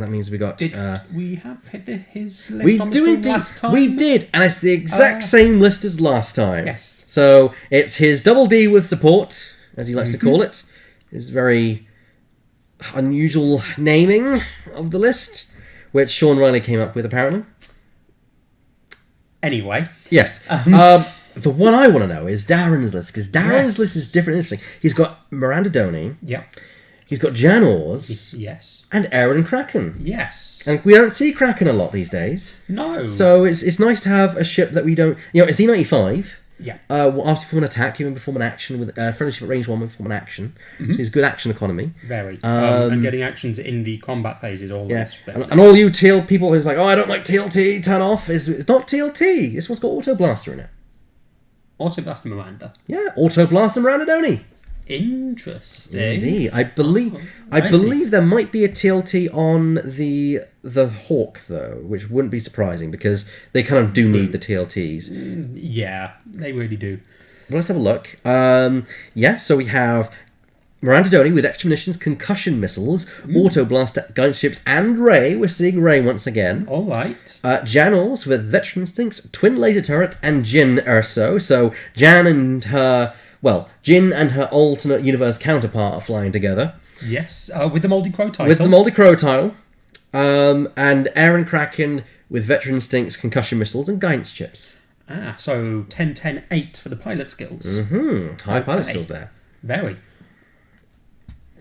and that means we got... Did we have his list we on the do screen indeed. last time? We did, and it's the exact same list as last time. Yes. So it's his double D with support, as he likes to call it. His very unusual naming of the list, which Sean Riley came up with, apparently. Anyway. Yes. The one I want to know is Darren's list, because Darren's list is different and interesting. He's got Miranda Doney. Yeah. He's got Jan Ors. Yes. And Aaron Kraken. Yes. And we don't see Kraken a lot these days. No. So it's nice to have a ship that we don't... You know, it's Z95. Yeah. After you perform an attack, you can perform an action with friendly ship at range 1 will perform an action. So it's good action economy. Very. And getting actions in the combat phase is always very and all you TL people who's like, oh, I don't like TLT, turn off. It's not TLT. This one's got Auto Blaster in it. Auto Blaster Miranda. Yeah, Auto Blaster Miranda Doney. Interesting. Indeed. I believe there might be a TLT on the Hawk, though, which wouldn't be surprising, because they kind of do need the TLTs. Yeah, they really do. But let's have a look. So we have Miranda Doney with extra munitions, concussion missiles, Auto Blaster, guidance ships, and Ray. We're seeing Ray once again. All right. Jan Ors with veteran instincts, twin laser turret, and Jin Urso. So Jan and her alternate universe counterpart are flying together. Yes, with the Mouldy Crow title. With the Mouldy Crow title. And Aaron Kraken with veteran instincts, concussion missiles, and guidance chips. So 10-10-8 for the pilot skills. High pilot skills there. Very.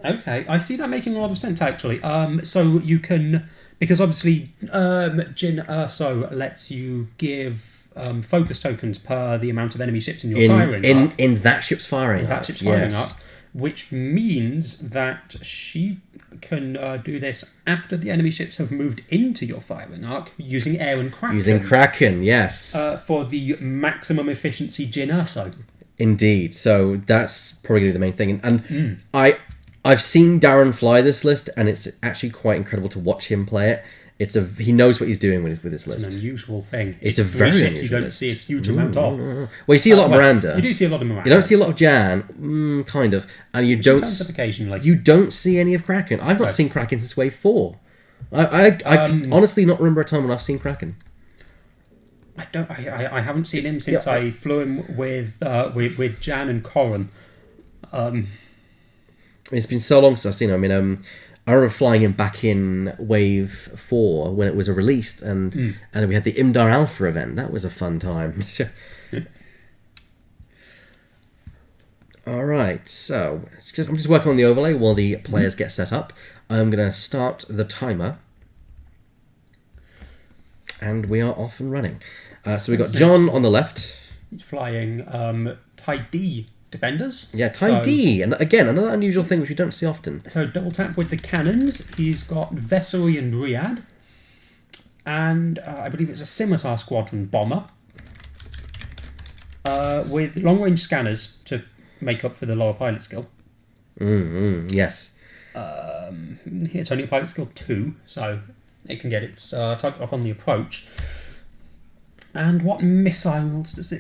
Okay, I see that making a lot of sense, actually. So you can... Because obviously Jin Urso lets you give focus tokens per the amount of enemy ships in your firing arc. In that ship's firing arc. That ship's firing arc. Which means that she can do this after the enemy ships have moved into your firing arc using air and Kraken. Using Kraken, yes. For the maximum efficiency Jin Urso. Indeed. So that's probably going to be the main thing. And I've seen Darren fly this list, and it's actually quite incredible to watch him play it. He knows what he's doing with his list. It's an unusual thing. It's a very unusual ships you don't list. see a huge amount of. Well, you see a lot of Miranda. You do see a lot of Miranda. You don't see a lot of Jan, kind of, and you don't. Occasionally. You don't see any of Kraken. I've not seen Kraken since Wave 4. I can honestly not remember a time when I've seen Kraken. I haven't seen him since I flew him with Jan and Corin. It's been so long since I've seen him. I remember flying him back in Wave 4 when it was released, and we had the Imdar Alpha event. That was a fun time. Alright, so I'm just working on the overlay while the players get set up. I'm going to start the timer. And we are off and running. So we've got John on the left. He's flying Type D defenders. Yeah, Type D. And again, another unusual thing which we don't see often. So double tap with the cannons. He's got Vessery and Riyadh. And I believe it's a Scimitar Squadron bomber. With long-range scanners to make up for the lower pilot skill. Yes. It's only a pilot skill 2, so it can get its target lock on the approach. And what missiles is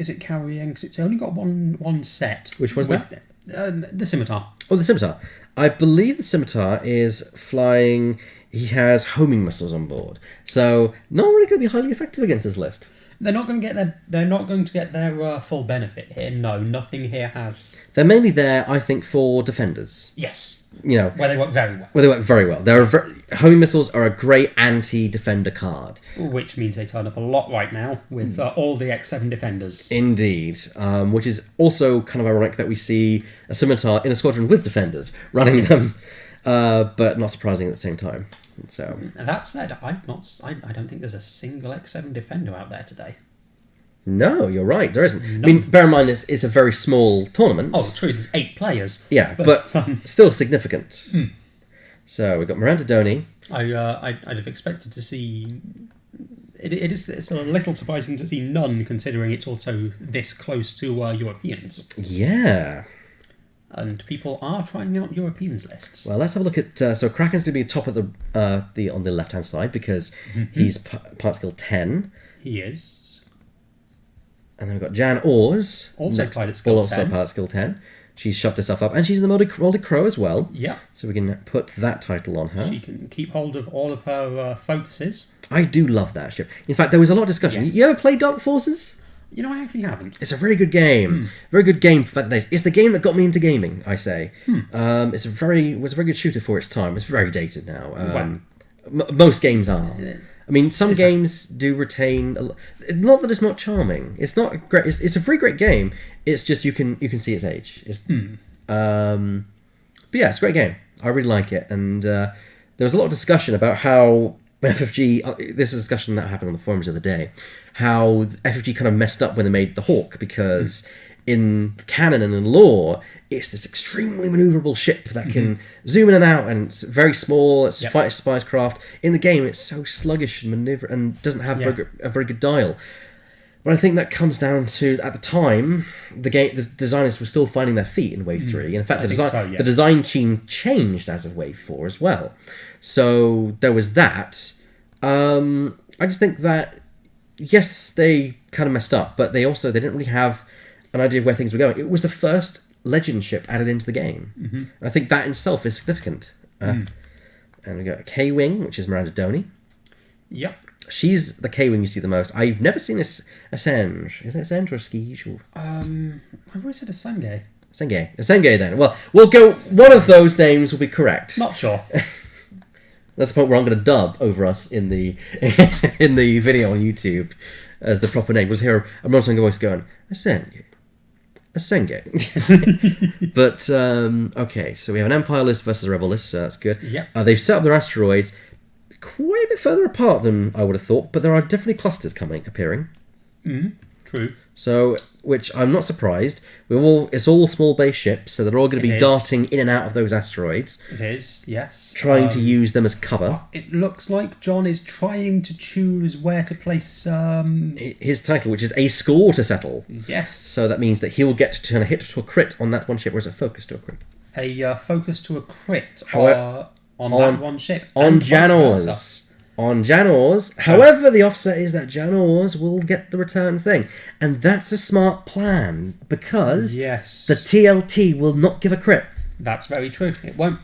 it carrying? Because it's only got one set. Which was that? The Scimitar. Oh, the Scimitar. I believe the Scimitar is flying... He has homing missiles on board. So, not really going to be highly effective against this list. They're not going to get their full benefit here. No, nothing here has. They're mainly there, I think, for defenders. Yes. You know, where they work very well. Homing missiles are a great anti-defender card. Which means they turn up a lot right now with all the X7 defenders. Indeed. Which is also kind of ironic that we see a Scimitar in a squadron with defenders running them, but not surprising at the same time. So that said, I don't think there's a single X7 defender out there today. No, you're right. There isn't. No. I mean, bear in mind, it's a very small tournament. Oh, true. There's 8 players. Yeah, but still significant. So we've got Miranda Doney. I'd have expected to see. It's a little surprising to see none, considering it's also this close to Europeans. Yeah. And people are trying out Europeans lists. Well, let's have a look at... so Kraken's going to be top at on the left-hand side because he's part skill 10. He is. And then we've got Jan Ors. Also pilot skill 10. Also pilot skill 10. she's shoved herself up, and she's in the Molded Crow as well. Yeah. So we can put that title on her. She can keep hold of all of her focuses. I do love that ship. In fact, there was a lot of discussion. Yes. You ever play Dark Forces? You know, I actually haven't. It's a very good game. Very good game for that days. It's the game that got me into gaming, I say. Was a very good shooter for its time. It's very dated now. Most games are. I mean, some games do retain. Not that it's not charming. It's not great. It's a very great game. It's just you can see its age. But yeah, it's a great game. I really like it. And there was a lot of discussion about how FFG. This is a discussion that happened on the forums the other day. How FFG kind of messed up when they made the Hawk, because in canon and in lore, it's this extremely maneuverable ship that can zoom in and out, and it's very small. It's fighter spacecraft. In the game, it's so sluggish and maneuver and doesn't have a very good dial. But I think that comes down to, at the time, the designers were still finding their feet in Wave 3. And in fact, the design team changed as of Wave 4 as well. So there was that. I just think that, yes, they kind of messed up, but they didn't really have an idea of where things were going. It was the first legend ship added into the game. I think that in itself is significant. And we got a K-Wing, which is Miranda Doney. Yep. She's the K-Wing you see the most. I've never seen a Senge. Is it a Senge or a Ski? I've always said a Senge. A Senge then. Well, we'll go... One of those names will be correct. Not sure. That's the point where I'm going to dub over us in the in the video on YouTube as the proper name. We'll hear a monotone voice going, a Senge. But, okay, so we have an Empire list versus a Rebel list, so that's good. Yeah. They've set up their asteroids quite a bit further apart than I would have thought, but there are definitely clusters appearing. True. So, which I'm not surprised. It's all small base ships, so they're all going to be darting in and out of those asteroids. It is, yes. Trying to use them as cover. It looks like Jon is trying to choose where to place... his title, which is a score to settle. Yes. So that means that he'll get to turn a hit to a crit on that one ship, or is it focus to a crit? A focus to a crit on that one ship. On Janors. On Janors. However, the offset is that Janors will get the return thing. And that's a smart plan, because the TLT will not give a crit. That's very true. It won't.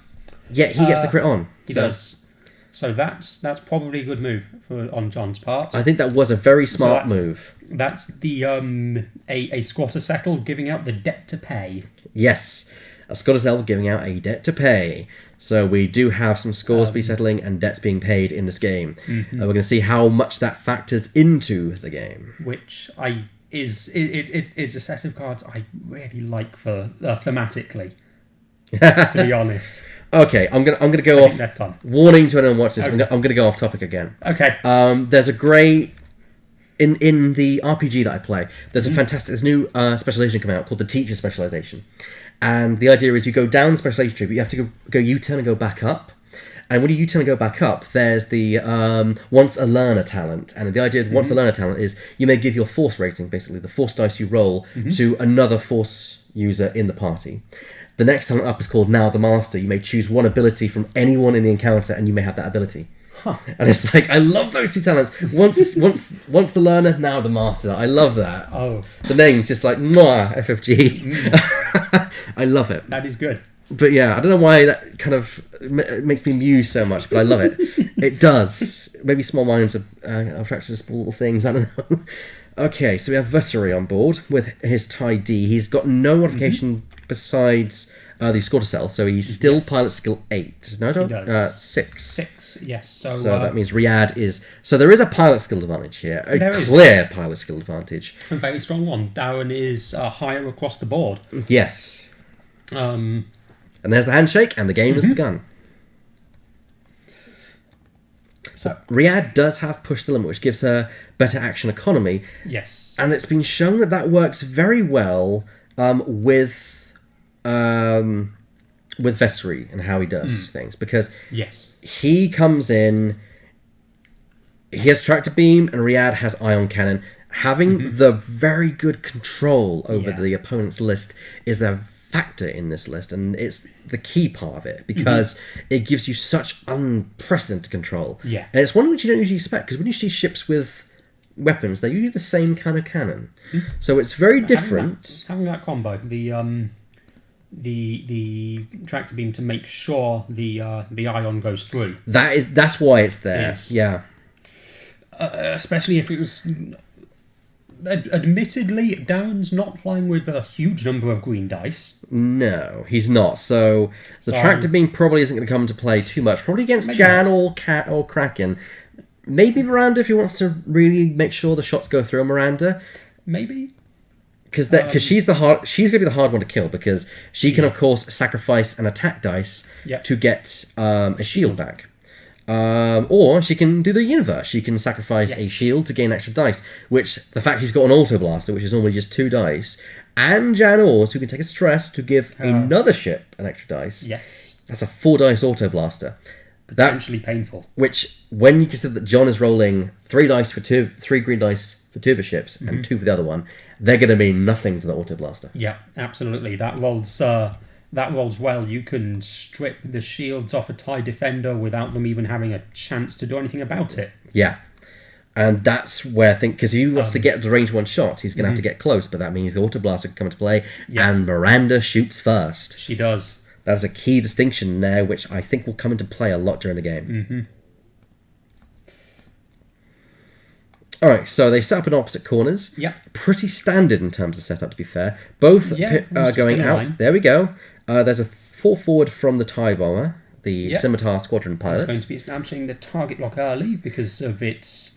Yet he gets the crit on. He does. So that's probably a good move on Jon's part. I think that was a very smart move. That's the a squatter settle giving out the debt to pay. Yes. A squatter settle giving out a debt to pay. So we do have some scores to be settling and debts being paid in this game. We're going to see how much that factors into the game. Which it's a set of cards I really like for thematically. To be honest. Okay, I'm gonna go off. They're fun. Warning to anyone watch this. Okay. I'm gonna go off topic again. Okay. There's a great in the RPG that I play. There's a fantastic new specialization coming out called the Teacher Specialization. And the idea is you go down the specialization tree, but you have to go U-turn and go back up. And when you U-turn and go back up, there's the once a learner talent. And the idea of once a learner talent is you may give your force rating, basically the force dice you roll, to another force user in the party. The next talent up is called Now the Master. You may choose one ability from anyone in the encounter, and you may have that ability. Huh. And it's like, I love those two talents. Once the learner, now the master. I love that. Oh. The name, just like, mwah, FFG. I love it. That is good. But yeah, I don't know why that kind of makes me muse so much, but I love it. It does. Maybe small minds are attracted to small little things, I don't know. Okay, so we have Vessery on board with his TIE D. He's got no modification besides the score to sell, so he's still pilot skill 8. No, he does. 6. 6, yes. So that means Riyadh is... So there is a pilot skill advantage here. A clear pilot skill advantage. A very strong one. Darren is higher across the board. Yes. And there's the handshake, and the game has begun. So Riyadh does have push the limit, which gives her better action economy. Yes. And it's been shown that works very well with Vessery and how he does things, because he comes in, he has tractor beam, and Riyadh has ion cannon. Having the very good control over the opponent's list is a factor in this list, and it's the key part of it, because it gives you such unprecedented control. Yeah. And it's one which you don't usually expect, because when you see ships with weapons, they're usually the same kind of cannon. So it's very different. Having that combo, the tractor beam to make sure the ion goes through. That's why it's there. Is- Yeah. Especially if it was. Admittedly, Darren's not flying with a huge number of green dice. No, he's not. So the tractor beam probably isn't going to come into play too much. Probably against Maybe Jan not. or Cat or Kraken. Maybe Miranda if he wants to really make sure the shots go through Miranda. Maybe. Because she's going to be the hard one to kill, because she can, of course, sacrifice an attack dice Yep. to get a shield back. Or she can do the universe. She can sacrifice a Yes. shield to gain extra dice, which the fact she's got an auto blaster, which is normally just 2 dice, and Jan Ors, who can take a stress to give another ship an extra dice. Yes. That's a 4 dice auto blaster. Potentially painful. Which, when you consider that Jon is rolling 3 green dice for 2 of his ships and 2 for the other one, they're going to mean nothing to the auto blaster. Yeah, absolutely. That rolls well. You can strip the shields off a TIE defender without them even having a chance to do anything about it. Yeah. And that's where I think, because he wants to get the range 1 shots, he's going to have to get close, but that means the auto blaster can come into play, and Miranda shoots first. She does. That is a key distinction there, which I think will come into play a lot during the game. Alright, so they set up in opposite corners. Yeah. Pretty standard in terms of setup, to be fair. Both are going out. line. There we go. There's a 4 forward from the TIE bomber, the Scimitar Squadron It's pilot. going to be establishing the target lock early because of its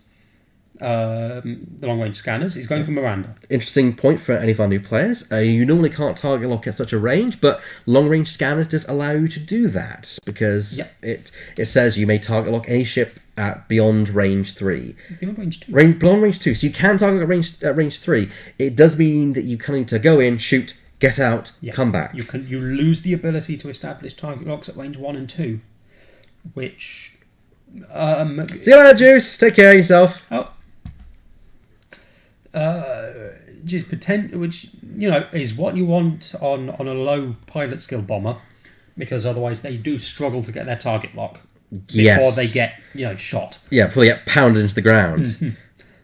the long range scanners. It's going for Miranda. Interesting point for any of our new players. You normally can't target lock at such a range, but long range scanners does allow you to do that, because it says you may target lock any ship at beyond range 3. Beyond range 2. Beyond range 2, so you can target at range 3. It does mean that you kind of need to go in, shoot, get out, come back. You lose the ability to establish target locks at range 1 and 2, which See you later, Juice. Take care of yourself. Which is what you want on a low pilot skill bomber, because otherwise they do struggle to get their target lock before they get shot. Yeah, before they get pounded into the ground.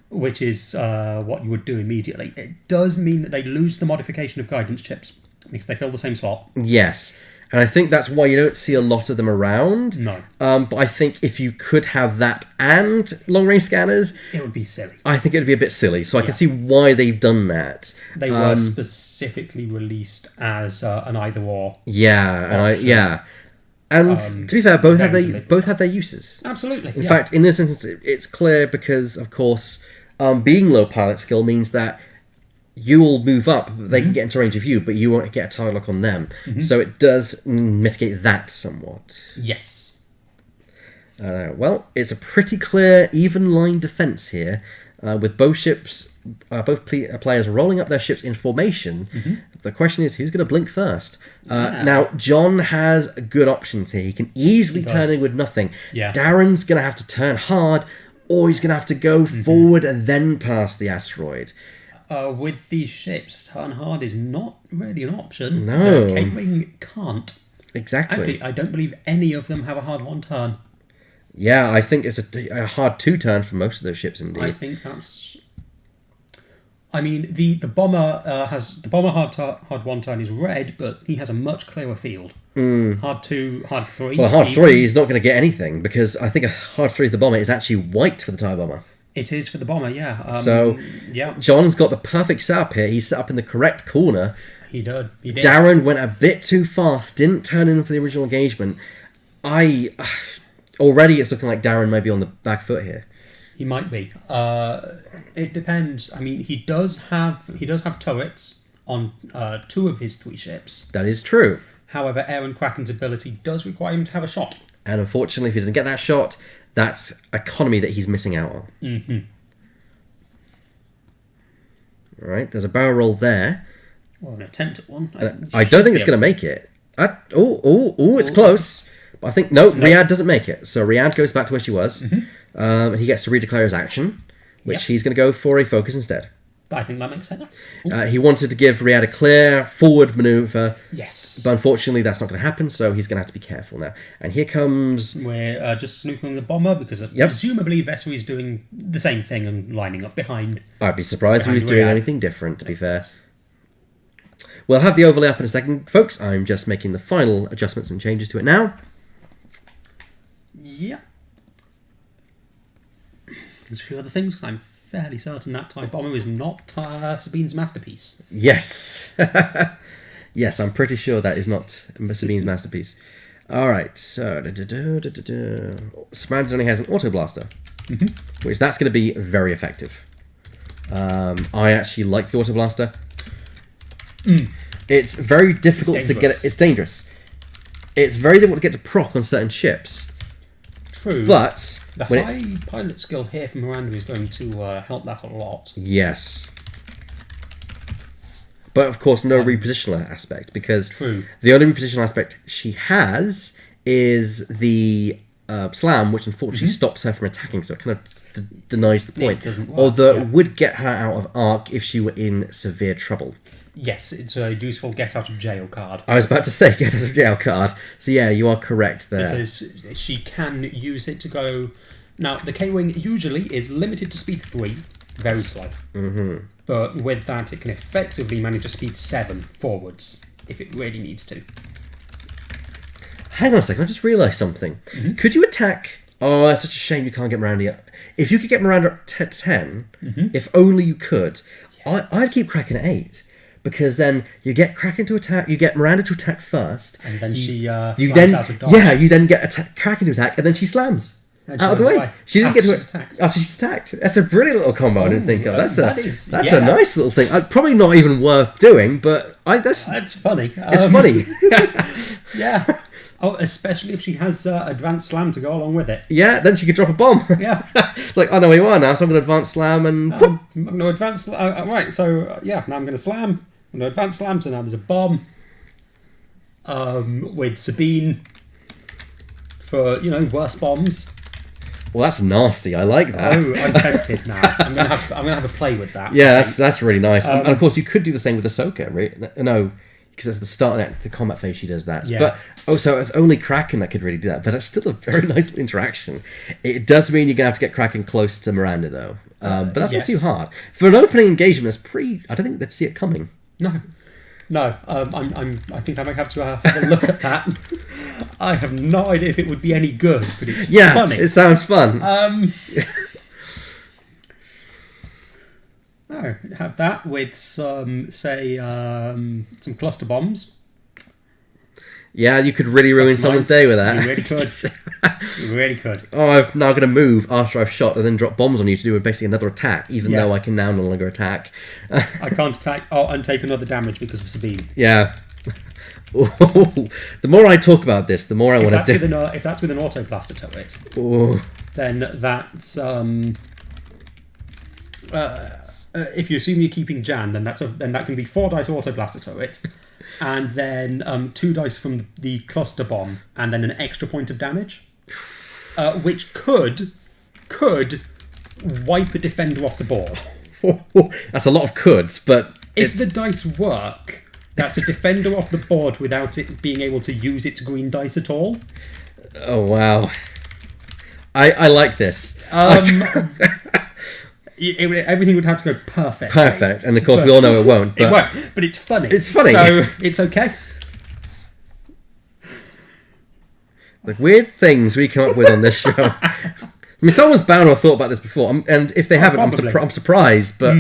Which is what you would do immediately. It does mean that they lose the modification of guidance chips because they fill the same slot. Yes. And I think that's why you don't see a lot of them around. No. But I think if you could have that and long-range scanners, It would be silly. I think it would be a bit silly. So I can see why they've done that. They were specifically released as an either-or. Yeah, and to be fair, both have their uses. Absolutely. In fact, in this instance, it's clear because, of course, being low pilot skill means that you'll move up, they can get into range of you, but you won't get a target lock on them. So it does mitigate that somewhat. Yes. Well, it's a pretty clear, even line defense here, with both ships, players rolling up their ships in formation. The question is, who's going to blink first? Now, Jon has good options here. He can easily turn in with nothing. Yeah. Darren's going to have to turn hard, or he's going to have to go forward and then pass the asteroid. With these ships, turn hard is not really an option. No. The K-Wing can't. Exactly. Actually, I don't believe any of them have a hard 1 turn. Yeah, I think it's a hard 2 turn for most of those ships, indeed. I think that's... I mean, the bomber has... The bomber hard 1 turn is red, but he has a much clearer field. Hard 2, hard 3... Well, hard 3 is not going to get anything, because I think a hard 3 of the bomber is actually white for the TIE bomber. It is for the bomber, yeah. Yeah. Jon's got the perfect setup here. He's set up in the correct corner. He did. Darren went a bit too fast, didn't turn in for the original engagement. Already it's looking like Darren may be on the back foot here. He might be. It depends. I mean, he does have turrets on 2 of his 3 ships. That is true. However, Aaron Kraken's ability does require him to have a shot. And unfortunately, if he doesn't get that shot, that's economy that he's missing out on. Alright, there's a barrel roll there. Or an attempt at one. I don't think it's going to make it. It's close. But I think, no, Riyadh doesn't make it. So Riyadh goes back to where she was. He gets to redeclare his action, which he's going to go for a focus instead. I think that makes sense. He wanted to give Riyadh a clear forward manoeuvre. Yes. But unfortunately, that's not going to happen, so he's going to have to be careful now. And here comes... We're just snooping the bomber, because presumably Vessery is doing the same thing and lining up behind. I'd be surprised if he was doing anything different, to be fair. We'll have the overlay up in a second, folks. I'm just making the final adjustments and changes to it now. Yeah. There's a few other things. I'm fairly certain that TIE Bomber is not Sabine's masterpiece. Yes. Yes, I'm pretty sure that is not Sabine's masterpiece. Alright, so... Surrounded only has an Auto Blaster, which that's going to be very effective. I actually like the Auto Blaster. It's very difficult to get... It's dangerous. It's very difficult to get to proc on certain ships. True. But... The high pilot skill here from Miranda is going to help that a lot. Yes. But of course, no repositional aspect, because the only repositional aspect she has is the slam, which unfortunately stops her from attacking, so it kind of denies the point. It doesn't work. Although it would get her out of arc if she were in severe trouble. Yes, it's a useful get out of jail card. I was about to say get out of jail card. So yeah, you are correct there. Because she can use it to go... Now, the K-Wing usually is limited to speed 3, very slow. But with that, it can effectively manage a speed 7 forwards, if it really needs to. Hang on a second, I just realised something. Could you attack... Oh, it's such a shame you can't get Miranda yet. If you could get Miranda up to 10, if only you could, I'd keep Kraken at 8. Because then you get Kraken to attack, you get Miranda to attack first. And then she slams out of dodge. Yeah, you then get Kraken to attack, and then she slams. Out of the way. She didn't get to it after she's attacked. That's a brilliant little combo. I didn't think of. That's a nice little thing. Probably not even worth doing, but that's funny. It's funny. Yeah. Oh, especially if she has advanced slam to go along with it. Yeah, then she could drop a bomb. Yeah. It's like, I know where you are now, so I'm going to advance slam and... I'm going to advance... right, so, yeah, now I'm going to slam. I'm going to advance slam, so now there's a bomb. With Sabine for, worse bombs. Well, that's nasty. I like that. Oh, I'm tempted now. I'm gonna have a play with that. Yeah, that's really nice. And of course, you could do the same with Ahsoka, right? No, because that's the start of the combat phase. She does that. Yeah. But so it's only Kraken that could really do that. But it's still a very nice little interaction. It does mean you're gonna have to get Kraken close to Miranda, though. But that's not too hard for an opening engagement. It's pretty. I don't think they'd see it coming. No. I think I might have to have a look at that. I have no idea if it would be any good, but it's funny. It sounds fun. Have that with some, say, some cluster bombs. Yeah, you could really ruin someone's day with that. You really could. You really could. Oh, I'm now going to move after I've shot and then drop bombs on you to do basically another attack, even though I can now no longer attack. I can't attack and take another damage because of Sabine. Yeah. The more I talk about this, the more I want to do. If that's with an auto blaster turret, then that's if you assume you're keeping Jan, then that can be 4 dice auto blaster turret, and then 2 dice from the cluster bomb, and then an extra point of damage, which could wipe a defender off the board. That's a lot of coulds, but if the dice work, that's a defender off the board without it being able to use its green dice at all. Oh wow! I like this. Everything would have to go perfect. Perfect, and of course we all know it won't. But it won't. But it's funny. It's funny. So it's okay. The weird things we come up with on this show. I mean, someone's bound to have thought about this before, and if they haven't, I'm surprised. But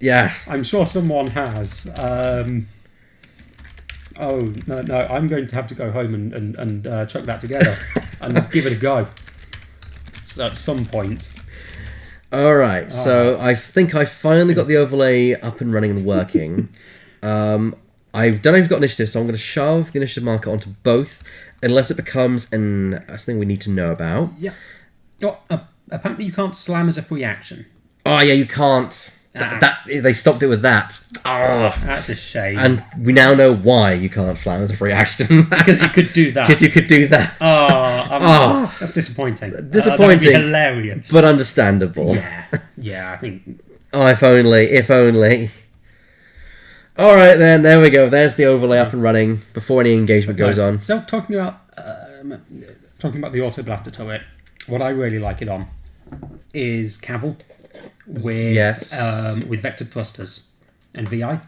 yeah, I'm sure someone has. Oh no! I'm going to have to go home and chuck that together and give it a go. So at some point. All right, so I think I finally got the overlay up and running and working. I don't know if you've got initiative, so I'm going to shove the initiative marker onto both, unless it becomes something we need to know about. Yeah. Oh, apparently you can't slam as a free action. Oh yeah, you can't. They stopped it with that. Oh, that's a shame. And we now know why you can't slam as a free action. Because you could do that. Because you could do that. That's disappointing. Disappointing. That'd be hilarious. But understandable. Yeah, I think... Oh, if only. Alright then, there we go. There's the overlay up and running before any engagement goes on. So, talking about the Auto Blaster turret, what I really like it on is Cavill with vector thrusters and VI.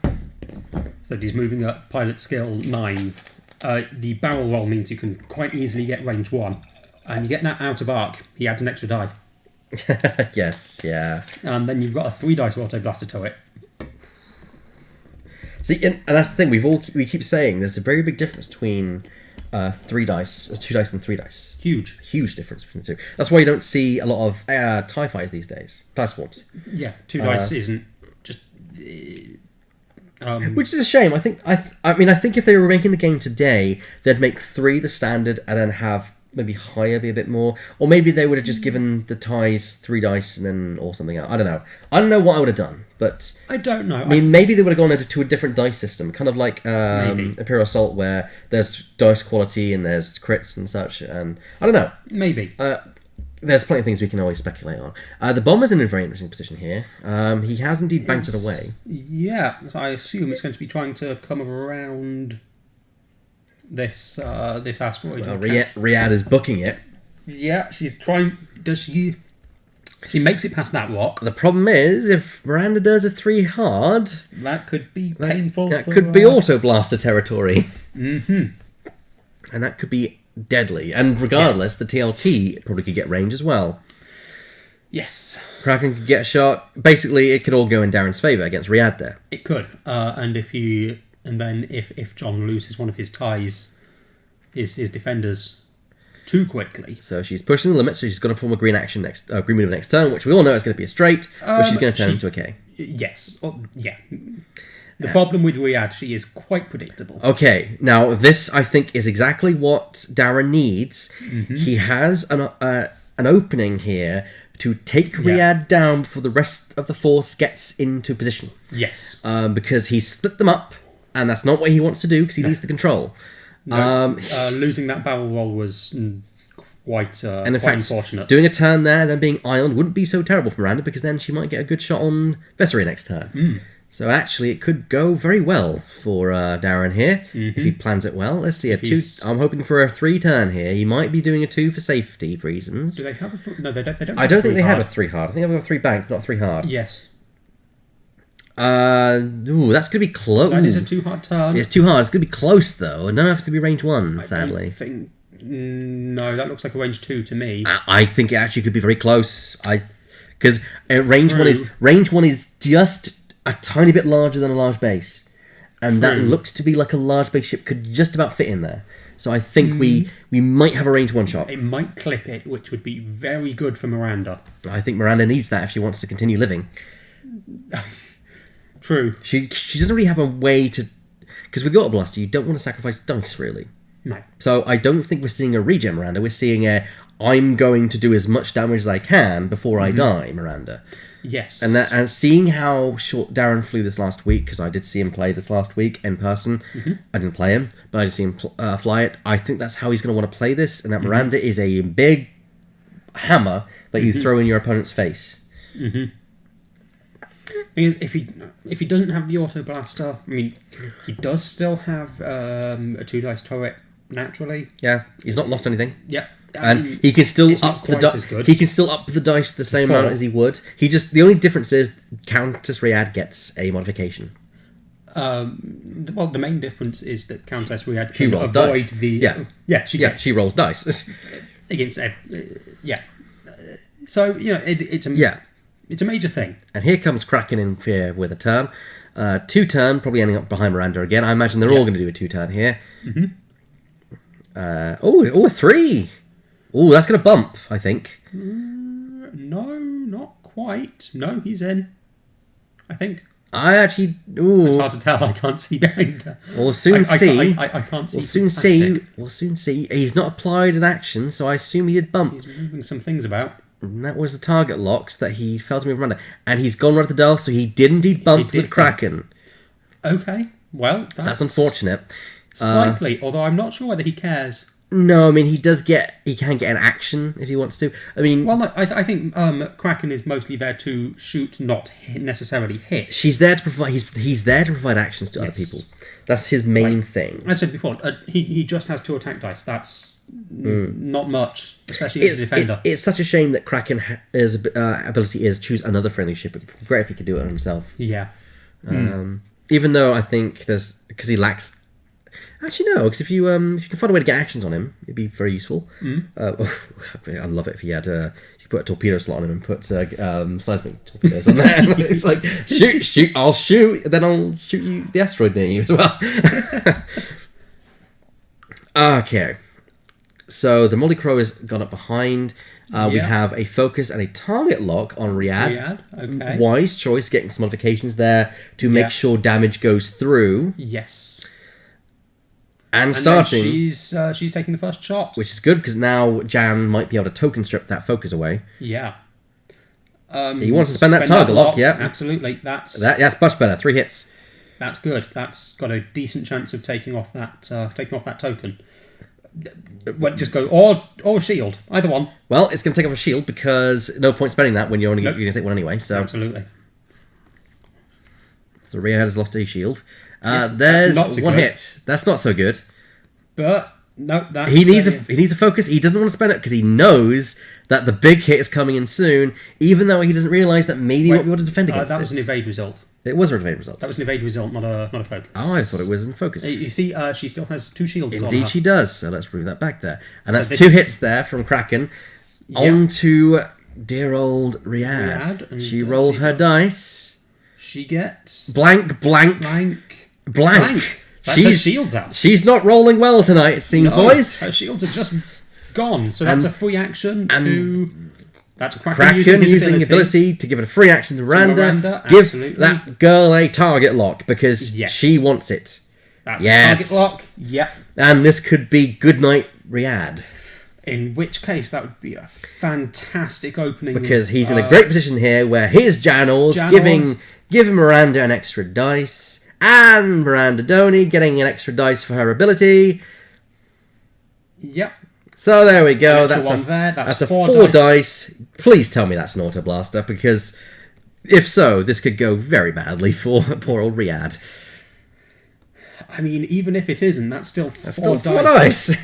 So he's moving up pilot skill 9. The barrel roll means you can quite easily get range 1. And you get that out of arc, he adds an extra die. Yes, yeah. And then you've got a 3 dice auto blaster turret. See, and that's the thing, we keep saying there's a very big difference between 2 dice and 3 dice. Huge difference between the two. That's why you don't see a lot of TIE fighters these days. TIE swarms. Yeah, 2 dice isn't just... which is a shame. I think if they were making the game today, they'd make 3 the standard and then have maybe higher be a bit more, or maybe they would have just given the TIEs 3 dice and then or something else. I don't know what I would have done, but I don't know. I mean, maybe they would have gone to a different dice system, kind of like Imperial Assault, where there's dice quality and there's crits and such. And I don't know. Maybe. There's plenty of things we can always speculate on. The bomber's in a very interesting position here. He has indeed banked it away. Yeah, I assume it's going to be trying to come around this asteroid. Riyadh is booking it. Yeah, she's trying. Does she? She makes it past that rock. The problem is, if Miranda does a 3 hard, that could be painful. That could be auto blaster territory. Mm-hmm. And that could be deadly. And regardless, the TLT probably could get range as well. Yes. Kraken could get a shot. Basically, it could all go in Darren's favour against Riyadh there. It could. And then if Jon loses one of his ties, his defenders too quickly. So she's pushing the limit, so she's got to perform a green move next turn, which we all know is going to be a straight, which she's going to turn into a K. Yes. Yeah. The problem with Riyadh, she is quite predictable. Okay, now this, I think, is exactly what Darren needs. Mm-hmm. He has an opening here to take Riyadh down before the rest of the force gets into position. Yes. Because he's split them up, and that's not what he wants to do, because he needs the control. No, losing that barrel roll was quite unfortunate. Doing a turn there, then being ioned, wouldn't be so terrible for Miranda, because then she might get a good shot on Vessery next turn. Mm. So actually, it could go very well for Darren here, if he plans it well. Let's see, I'm hoping for a 3 turn here. He might be doing a 2 for safety reasons. Do they have a 3? No, they don't. I don't think they have a 3 hard. I think they have a 3 bank, not 3 hard. Yes. That's going to be close. That is a 2 hard turn. It's 2 hard. It's going to be close, though. I don't know if it's to be range 1, sadly. No, that looks like a range 2 to me. I think it actually could be very close. Because range 1 is just a tiny bit larger than a large base. And that looks to be like a large base ship could just about fit in there. So I think we might have a range 1 shot. It might clip it, which would be very good for Miranda. I think Miranda needs that if she wants to continue living. True. She doesn't really have a way to... Because with Auto Blaster, you don't want to sacrifice dice, really. No. So I don't think we're seeing a regen Miranda. We're seeing I'm going to do as much damage as I can before I die Miranda. Yes. And seeing how short Darren flew this last week, because I did see him play this last week in person. Mm-hmm. I didn't play him, but I did see him fly it. I think that's how he's going to want to play this, and that Miranda is a big hammer that you throw in your opponent's face. Mm-hmm. Because if he doesn't have the auto blaster, I mean, he does still have a 2 dice turret naturally. Yeah, he's not lost anything. Yeah, and he can still up the dice. He can still up the dice the same amount as he would. The only difference is Countess Riyadh gets a modification. Well, the main difference is that Countess Riyadh can avoid dice. She rolls dice against. So it's a major thing. And here comes Kraken in here with a turn. 2 turn, probably ending up behind Miranda again. I imagine they're all going to do a 2 turn here. Mm-hmm. A 3. Oh, that's going to bump, I think. No, not quite. No, he's in. I think. I actually... Ooh. It's hard to tell. I can't see behind her. We'll soon see. I can't see. We'll soon see. He's not applied an action, so I assume he did bump. He's moving some things about. And that was the target locks that he failed to move around. And he's gone right at the dial, so he did indeed bump with Kraken. Okay, well, that's unfortunate. Slightly, although I'm not sure whether he cares. No, I mean, he can get an action if he wants to. I mean... Well, no, I think Kraken is mostly there to shoot, not necessarily hit. She's there to provide... He's there to provide actions to other people. That's his main thing. I said before, he just has 2 attack dice. That's not much, especially as a defender. It's such a shame that Kraken's ability is choose another friendly ship. It'd be great if he could do it on himself. Yeah. Even though I think because he lacks. Actually, no, because if you can find a way to get actions on him, it'd be very useful. I'd love it if he had. You could put a torpedo slot on him and put seismic torpedoes on there. It's like shoot, I'll shoot, then I'll shoot you the asteroid near you as well. Okay, so the Multi-Crow has gone up behind. We have a focus and a target lock on Riyadh. Okay. Wise choice, getting some modifications there to make sure damage goes through. Yes. And starting, she's taking the first shot, which is good because now Jan might be able to token strip that focus away. Yeah. He wants to spend that target lock. Yeah, absolutely. That's much better. 3 hits. That's good. That's got a decent chance of taking off that token. Well, just go or shield, either one. Well, it's going to take off a shield because no point spending that when you're going to take one anyway. So absolutely. So Riyadh has lost a shield. There's one hit. That's not so good. But no, that's he needs a focus. He doesn't want to spend it because he knows that the big hit is coming in soon. Even though he doesn't realise that maybe he won't be able to defend against that was an evade result. It was an evade result. That was an evade result, not a focus. Oh, I thought it was in focus. You see, she still has 2 shields. Indeed, she does. So let's move that back there, and that's 2 hits there from Kraken. On to dear old Riyadh. She rolls her dice. She gets blank. That's her shields out. She's not rolling well tonight, it seems, boys. Her shields are just gone. So that's a free action to... That's Kraken using his ability to give it a free action to Miranda. Give that girl a target lock because she wants it. That's a target lock. Yep. And this could be Goodnight Riyadh. In which case, that would be a fantastic opening. Because he's in a great position here where his Janors giving Miranda an extra dice. And Miranda Doney getting an extra dice for her ability. Yep. So there we go. That's a 4 dice. Please tell me that's an Auto Blaster, because if so, this could go very badly for poor old Riyadh. I mean, even if it isn't, that's still 4 dice.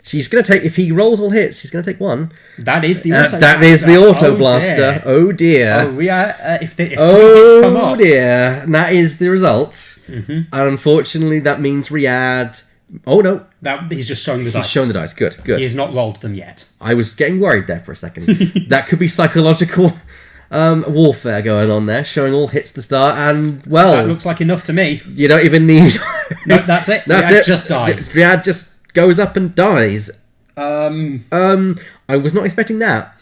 She's going to take, if he rolls all hits, she's going to take 1. That is the Auto Blaster. That is the Auto Blaster. Oh dear. Oh, Riyadh, if the hits come up. Oh dear. And that is the result. And unfortunately, that means Riyadh... Oh no. He's just showing the dice. He's shown the dice. Good. He has not rolled them yet. I was getting worried there for a second. That could be psychological warfare going on there, showing all hits at the start, and well... That looks like enough to me. You don't even need... No, that's it. Riyadh just dies. Riyadh just goes up and dies. I was not expecting that.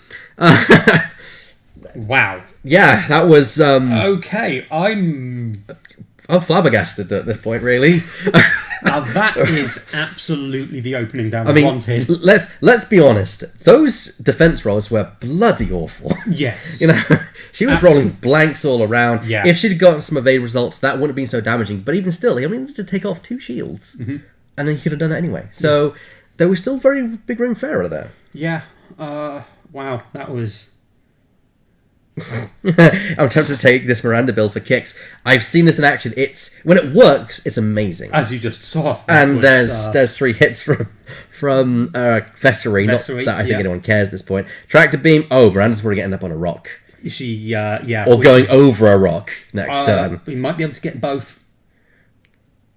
Wow. Yeah, that was... Okay, I'm flabbergasted at this point, really. Now that is absolutely the opening down I wanted. Let's be honest. Those defense rolls were bloody awful. Yes. You know, she was rolling blanks all around. Yeah. If she'd gotten some evade results, that wouldn't have been so damaging. But even still, he only needed to take off 2 shields, and then he could have done that anyway. So there was still very big room for error there. Yeah. Wow. That was. I'm tempted to take this Miranda build for kicks. I've seen this in action. When it works, it's amazing. As you just saw. And there's 3 hits from Vessery, not that I think anyone cares at this point. Tractor beam. Oh, Miranda's probably getting up on a rock. Or going over a rock next turn. He might be able to get both.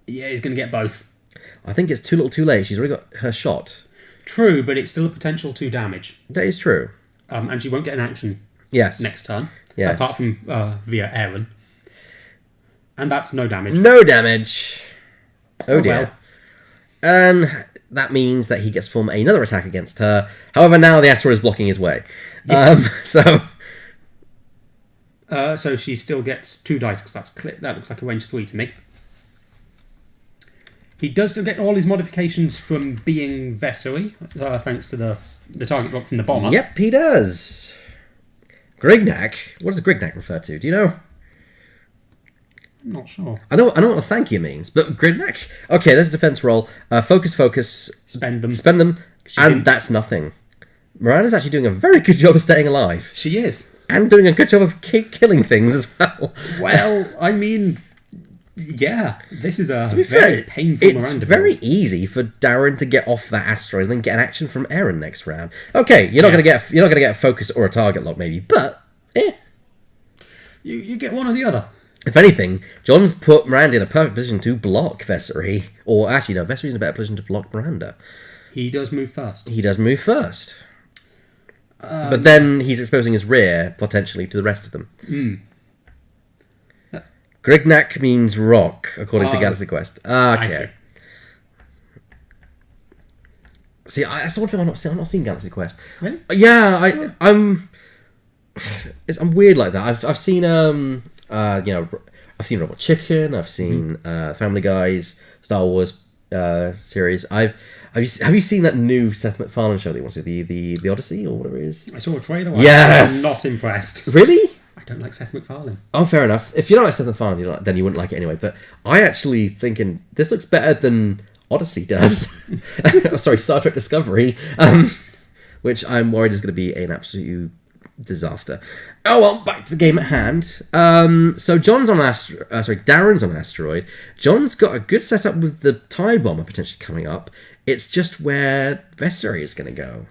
Yeah, he's going to get both. I think it's too little too late. She's already got her shot. True, but it's still a potential 2 damage. That is true. And she won't get an action. Yes. Next turn. Yes. Apart from via Aaron. And that's no damage. No damage. Oh dear. Well. And that means that he gets to form another attack against her. However, now the asteroid is blocking his way. Yes. So she still gets 2 dice, because that looks like a range 3 to me. He does still get all his modifications from being Vessery, thanks to the target lock from the bomber. Yep, he does. Grignac? What does Grignac refer to? Do you know? I'm not sure. I know what a Sankia means, but Grignac? Okay, there's a defense roll. Focus. Spend them. And that's nothing. Miranda's actually doing a very good job of staying alive. She is. And doing a good job of killing things as well. Well, I mean... Yeah, this is a very painful Miranda. It's very easy for Darren to get off that asteroid and then get an action from Aaron next round. Okay, you're not gonna get a focus or a target lock maybe, but you get one or the other. If anything, Jon's put Miranda in a perfect position to block Vessery. Or actually, no, Vessery's in a better position to block Miranda. He does move first. But then he's exposing his rear, potentially, to the rest of them. Grignac means rock, according to Galaxy Quest. Okay. I see. See, that's the one thing I've not seen Galaxy Quest. Really? Yeah, I'm weird like that. I've seen I've seen Robot Chicken. I've seen Family Guy's Star Wars series. Have you seen that new Seth MacFarlane show that he wants to do, the Odyssey or whatever it is? I saw a trailer. Yes. I'm not impressed. Really? I don't like Seth MacFarlane. Oh, fair enough. If you don't like Seth MacFarlane, then you wouldn't like it anyway. But I actually thinking this looks better than Odyssey does. Sorry, Star Trek Discovery, which I'm worried is going to be an absolute disaster. Oh well, back to the game at hand. So Darren's on an asteroid. Jon's got a good setup with the TIE bomber potentially coming up. It's just where Vessery is going to go.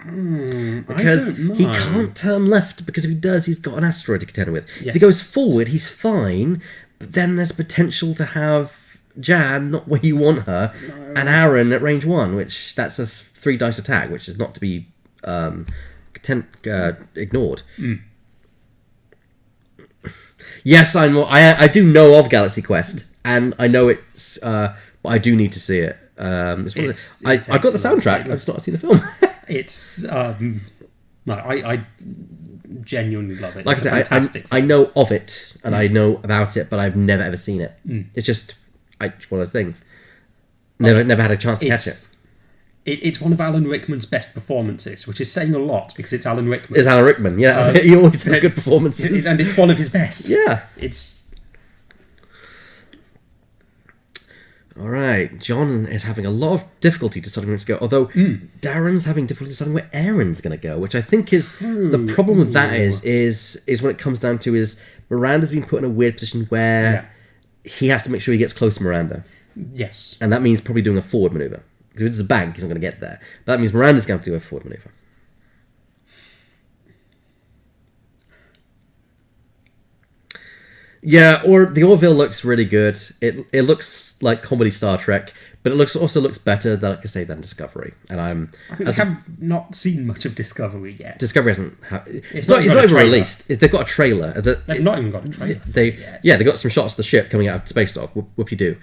Because he can't turn left, because if he does, he's got an asteroid to contend with. Yes. If he goes forward, he's fine, but then there's potential to have Jan, not where you want her, and Aaron at range 1, which that's a 3 dice attack, which is not to be ignored. Yes, I do know of Galaxy Quest, and I know it's, but I do need to see it. I've got the soundtrack, I've just not seen the film. It's I genuinely love it. Like it's I said, I know of it and I know about it, but I've never ever seen it. It's just one of those things. Never had a chance to catch it. It's one of Alan Rickman's best performances, which is saying a lot because it's Alan Rickman. It's Alan Rickman, yeah. He always has good performances, and it's one of his best. Yeah, it's. All right, Jon is having a lot of difficulty deciding where to go, although Darren's having difficulty deciding where Aaron's going to go, which I think is the problem with that is when it comes down to is Miranda's been put in a weird position where he has to make sure he gets close to Miranda. Yes. And that means probably doing a forward manoeuvre. Because if it's a bank, he's not going to get there. But that means Miranda's going to have to do a forward manoeuvre. Yeah, or the Orville looks really good. It looks like comedy Star Trek, but it also looks better, like I say, than Discovery. And I think we have not seen much of Discovery yet. Discovery hasn't. It's not even released. They've got a trailer. They've not even got a trailer. They got some shots of the ship coming out of Space Dock. Whoop-de-doo.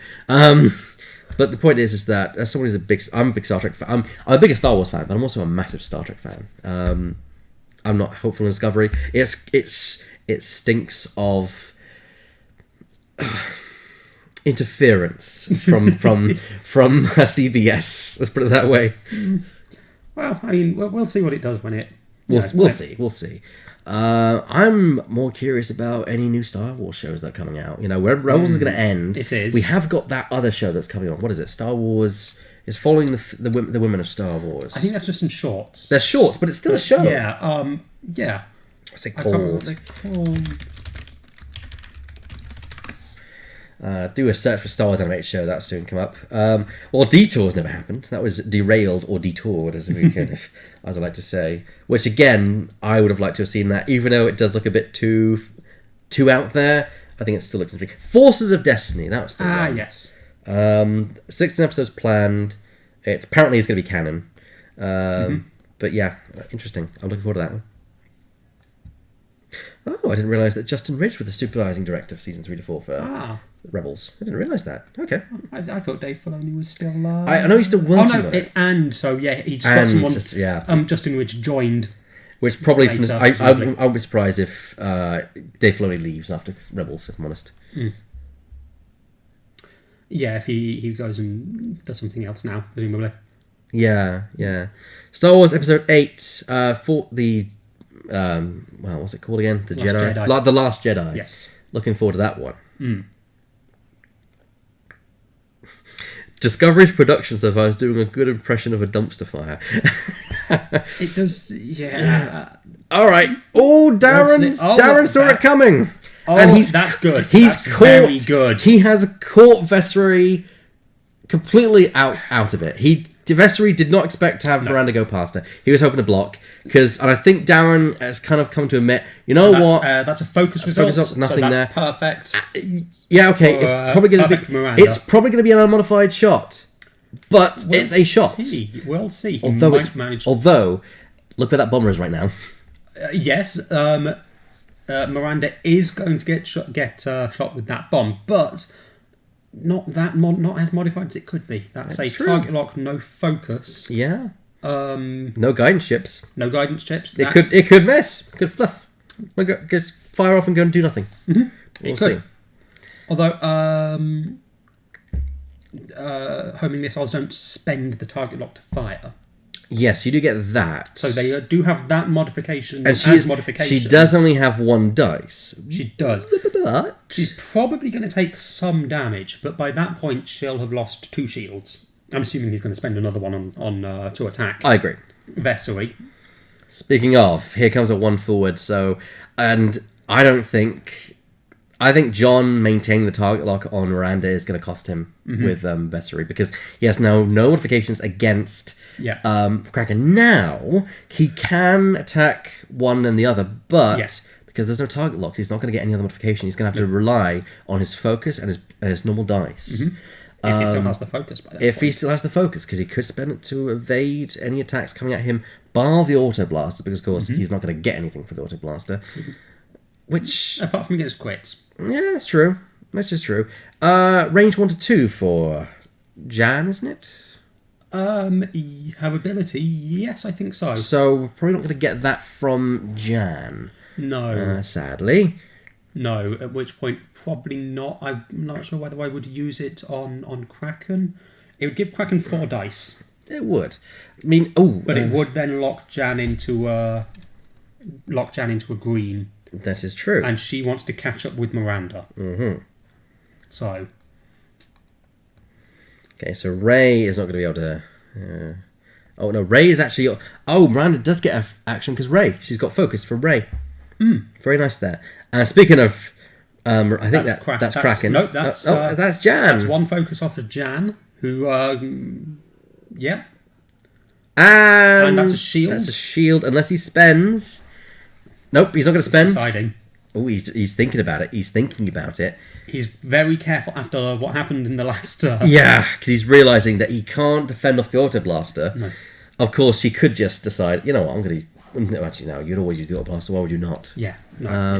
But the point is that as someone who's I'm a big Star Trek fan. I'm a bigger Star Wars fan, but I'm also a massive Star Trek fan. I'm not hopeful in Discovery. It stinks of interference from CBS. Let's put it that way. Well, I mean, we'll see what it does when it. We'll see. I'm more curious about any new Star Wars shows that are coming out. You know, where Rebels is going to end. It is. We have got that other show that's coming on. What is it? Star Wars is following the women of Star Wars. I think that's just some shorts. They're shorts, but it's still a show. Yeah. Yeah. What's it called? They're called. Do a search for Star Wars animated show. That'll soon come up. Well, Detours never happened. That was derailed or detoured, as I like to say. Which again, I would have liked to have seen that, even though it does look a bit too out there. I think it still looks interesting. Forces of Destiny. That was the one. Yes. 16 episodes planned. Apparently it's going to be canon. But yeah, interesting. I'm looking forward to that one. Oh, I didn't realise that Justin Ridge was the supervising director for season 3 to 4 for Rebels. I didn't realise that. Okay. I thought Dave Filoni was still... I know he's still working on it. And so, yeah, he just got someone... Justin Ridge joined... Which probably... I would be surprised if Dave Filoni leaves after Rebels, if I'm honest. Yeah, if he goes and does something else now, presumably. Yeah. Star Wars Episode 8 for the... what's it called again? The Jedi. The Last Jedi. Yes. Looking forward to that one. Discovery's production so far is doing a good impression of a dumpster fire. It does, yeah. All right. Darren saw it coming. And that's good. That's very good. He has caught Vessery completely out of it. He Vessery did not expect to have Miranda go past her. He was hoping to block, and I think Darren has kind of come to admit, what? That's a focus result. Nothing so that's there. Perfect. Yeah, okay. It's probably going to be an unmodified shot, but it's a shot. We'll see. Although, look where that bomber is right now. Yes. Miranda is going to get shot with that bomb, but not as modified as it could be. That's a true. Target lock, no focus. Yeah. No guidance chips. No guidance chips. It could miss. Could fluff. Just fire off and go and do nothing. Mm-hmm. We'll see. Although homing missiles don't spend the target lock to fire. Yes, you do get that. So they do have that modification and she does only have 1 dice. She does. But she's probably going to take some damage, but by that point she'll have lost 2 shields. I'm assuming he's going to spend another one on to attack. I agree. Vessery. Speaking of, here comes a 1 forward. And I think Jon maintaining the target lock on Miranda is going to cost him with Vessery, because he has no modifications against Kraken. Now, he can attack one and the other, but because there's no target lock, he's not going to get any other modification. He's going to have to rely on his focus and his normal dice. Mm-hmm. If he still has the focus by that point. He still has the focus, because he could spend it to evade any attacks coming at him, bar the Auto Blaster, because of course he's not going to get anything for the Auto Blaster. Which, apart from against crits. Yeah, that's true. That's just true. Range 1 to 2 for Jan, isn't it? Her ability, yes, I think so. So we're probably not going to get that from Jan. No. Sadly. No, at which point probably not. I'm not sure whether I would use it on Kraken. It would give Kraken 4 dice. It would. I mean, but it would then lock Jan into a green. That is true. And she wants to catch up with Miranda. Mm-hmm. So. Okay, so Ray is not going to be able to... oh, no, Ray is actually... Oh, Miranda does get an action because she's got focus for Ray. Very nice there. Speaking of... I think that's Kraken. No, that's Jan. That's 1 focus off of Jan, who... yeah. And that's a shield. That's a shield, unless he spends... Nope, he's not going to spend. Deciding. Oh, he's thinking about it. He's thinking about it. He's very careful after what happened in the last... Yeah, because he's realising that he can't defend off the Auto Blaster. No. Of course, he could just decide, you know what, I'm going to... No, actually, no, you'd always use the Auto Blaster. Why would you not? Yeah. No, I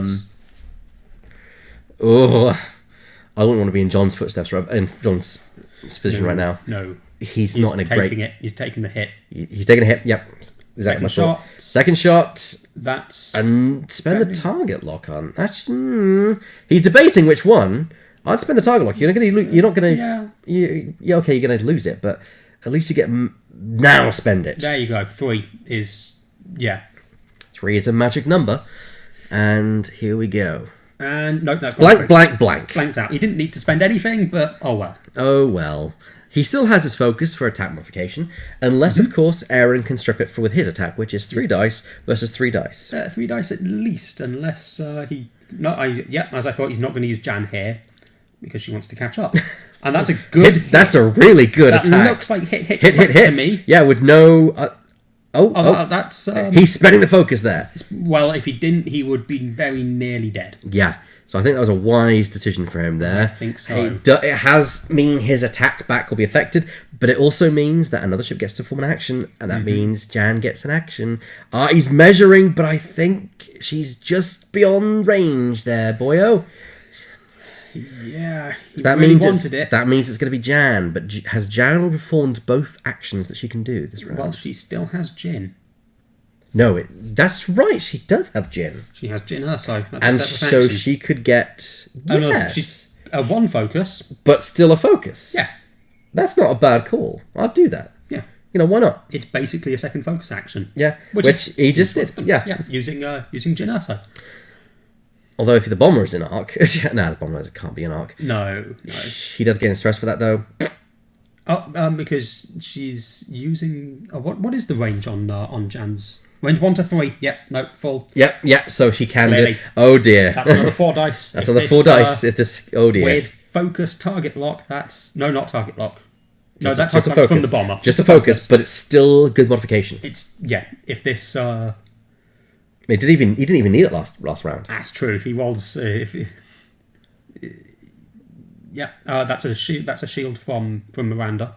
wouldn't want to be in Jon's footsteps, in Jon's position right now. No. He's not in a great... He's taking the hit. He's taking a hit, yep. Exactly. Second shot. That's... And spend the target lock on. He's debating which one. I'd spend the target lock. You're not going to... Yeah. Okay, you're going to lose it, but at least you get... Now spend it. There you go. 3 is... Yeah. 3 is a magic number. And here we go. And... No, that's... Blank. Blanked out. He didn't need to spend anything, but... Oh, well. Oh, well. He still has his focus for attack modification, unless, of course, Aaron can strip it with his attack, which is 3 dice versus 3 dice. 3 dice at least, unless he... No, as I thought, he's not going to use Jan here, because she wants to catch up. And that's a good... That's a really good attack. That looks like hit to me. Yeah, with no... That's... he's spending the focus there. Well, if he didn't, he would be very nearly dead. Yeah. So I think that was a wise decision for him there. I think so. It has mean his attack back will be affected, but it also means that another ship gets to form an action, and that means Jan gets an action. He's measuring, but I think she's just beyond range there, boyo. Yeah, so that really means wanted it. That means it's going to be Jan, but has Jan performed both actions that she can do this round? Well, she still has Jin. No, that's right. She does have Jin. She has Jin Urso. That's and a separate so action. she could get she's a 1 focus, but still a focus. Yeah, that's not a bad call. I'd do that. Yeah, why not? It's basically a second focus action. Yeah, which he just did. Yeah, using Jin Urso. Although if the bomber is in arc, the bomber can't be in arc. No. He does get in stress for that though. Because she's using what is the range on Jan's? Range 1 to 3. Yep. No. Full. Yep. So she can Clearly. do. Oh dear. That's another 4 dice. That's another 4 dice. If this. Oh dear. With focus target lock. That's not target lock. No, that time focus from the bomber. Just a focus, but it's still a good modification. If this... He didn't even need it last round. That's true. If he was... that's a shield from Miranda.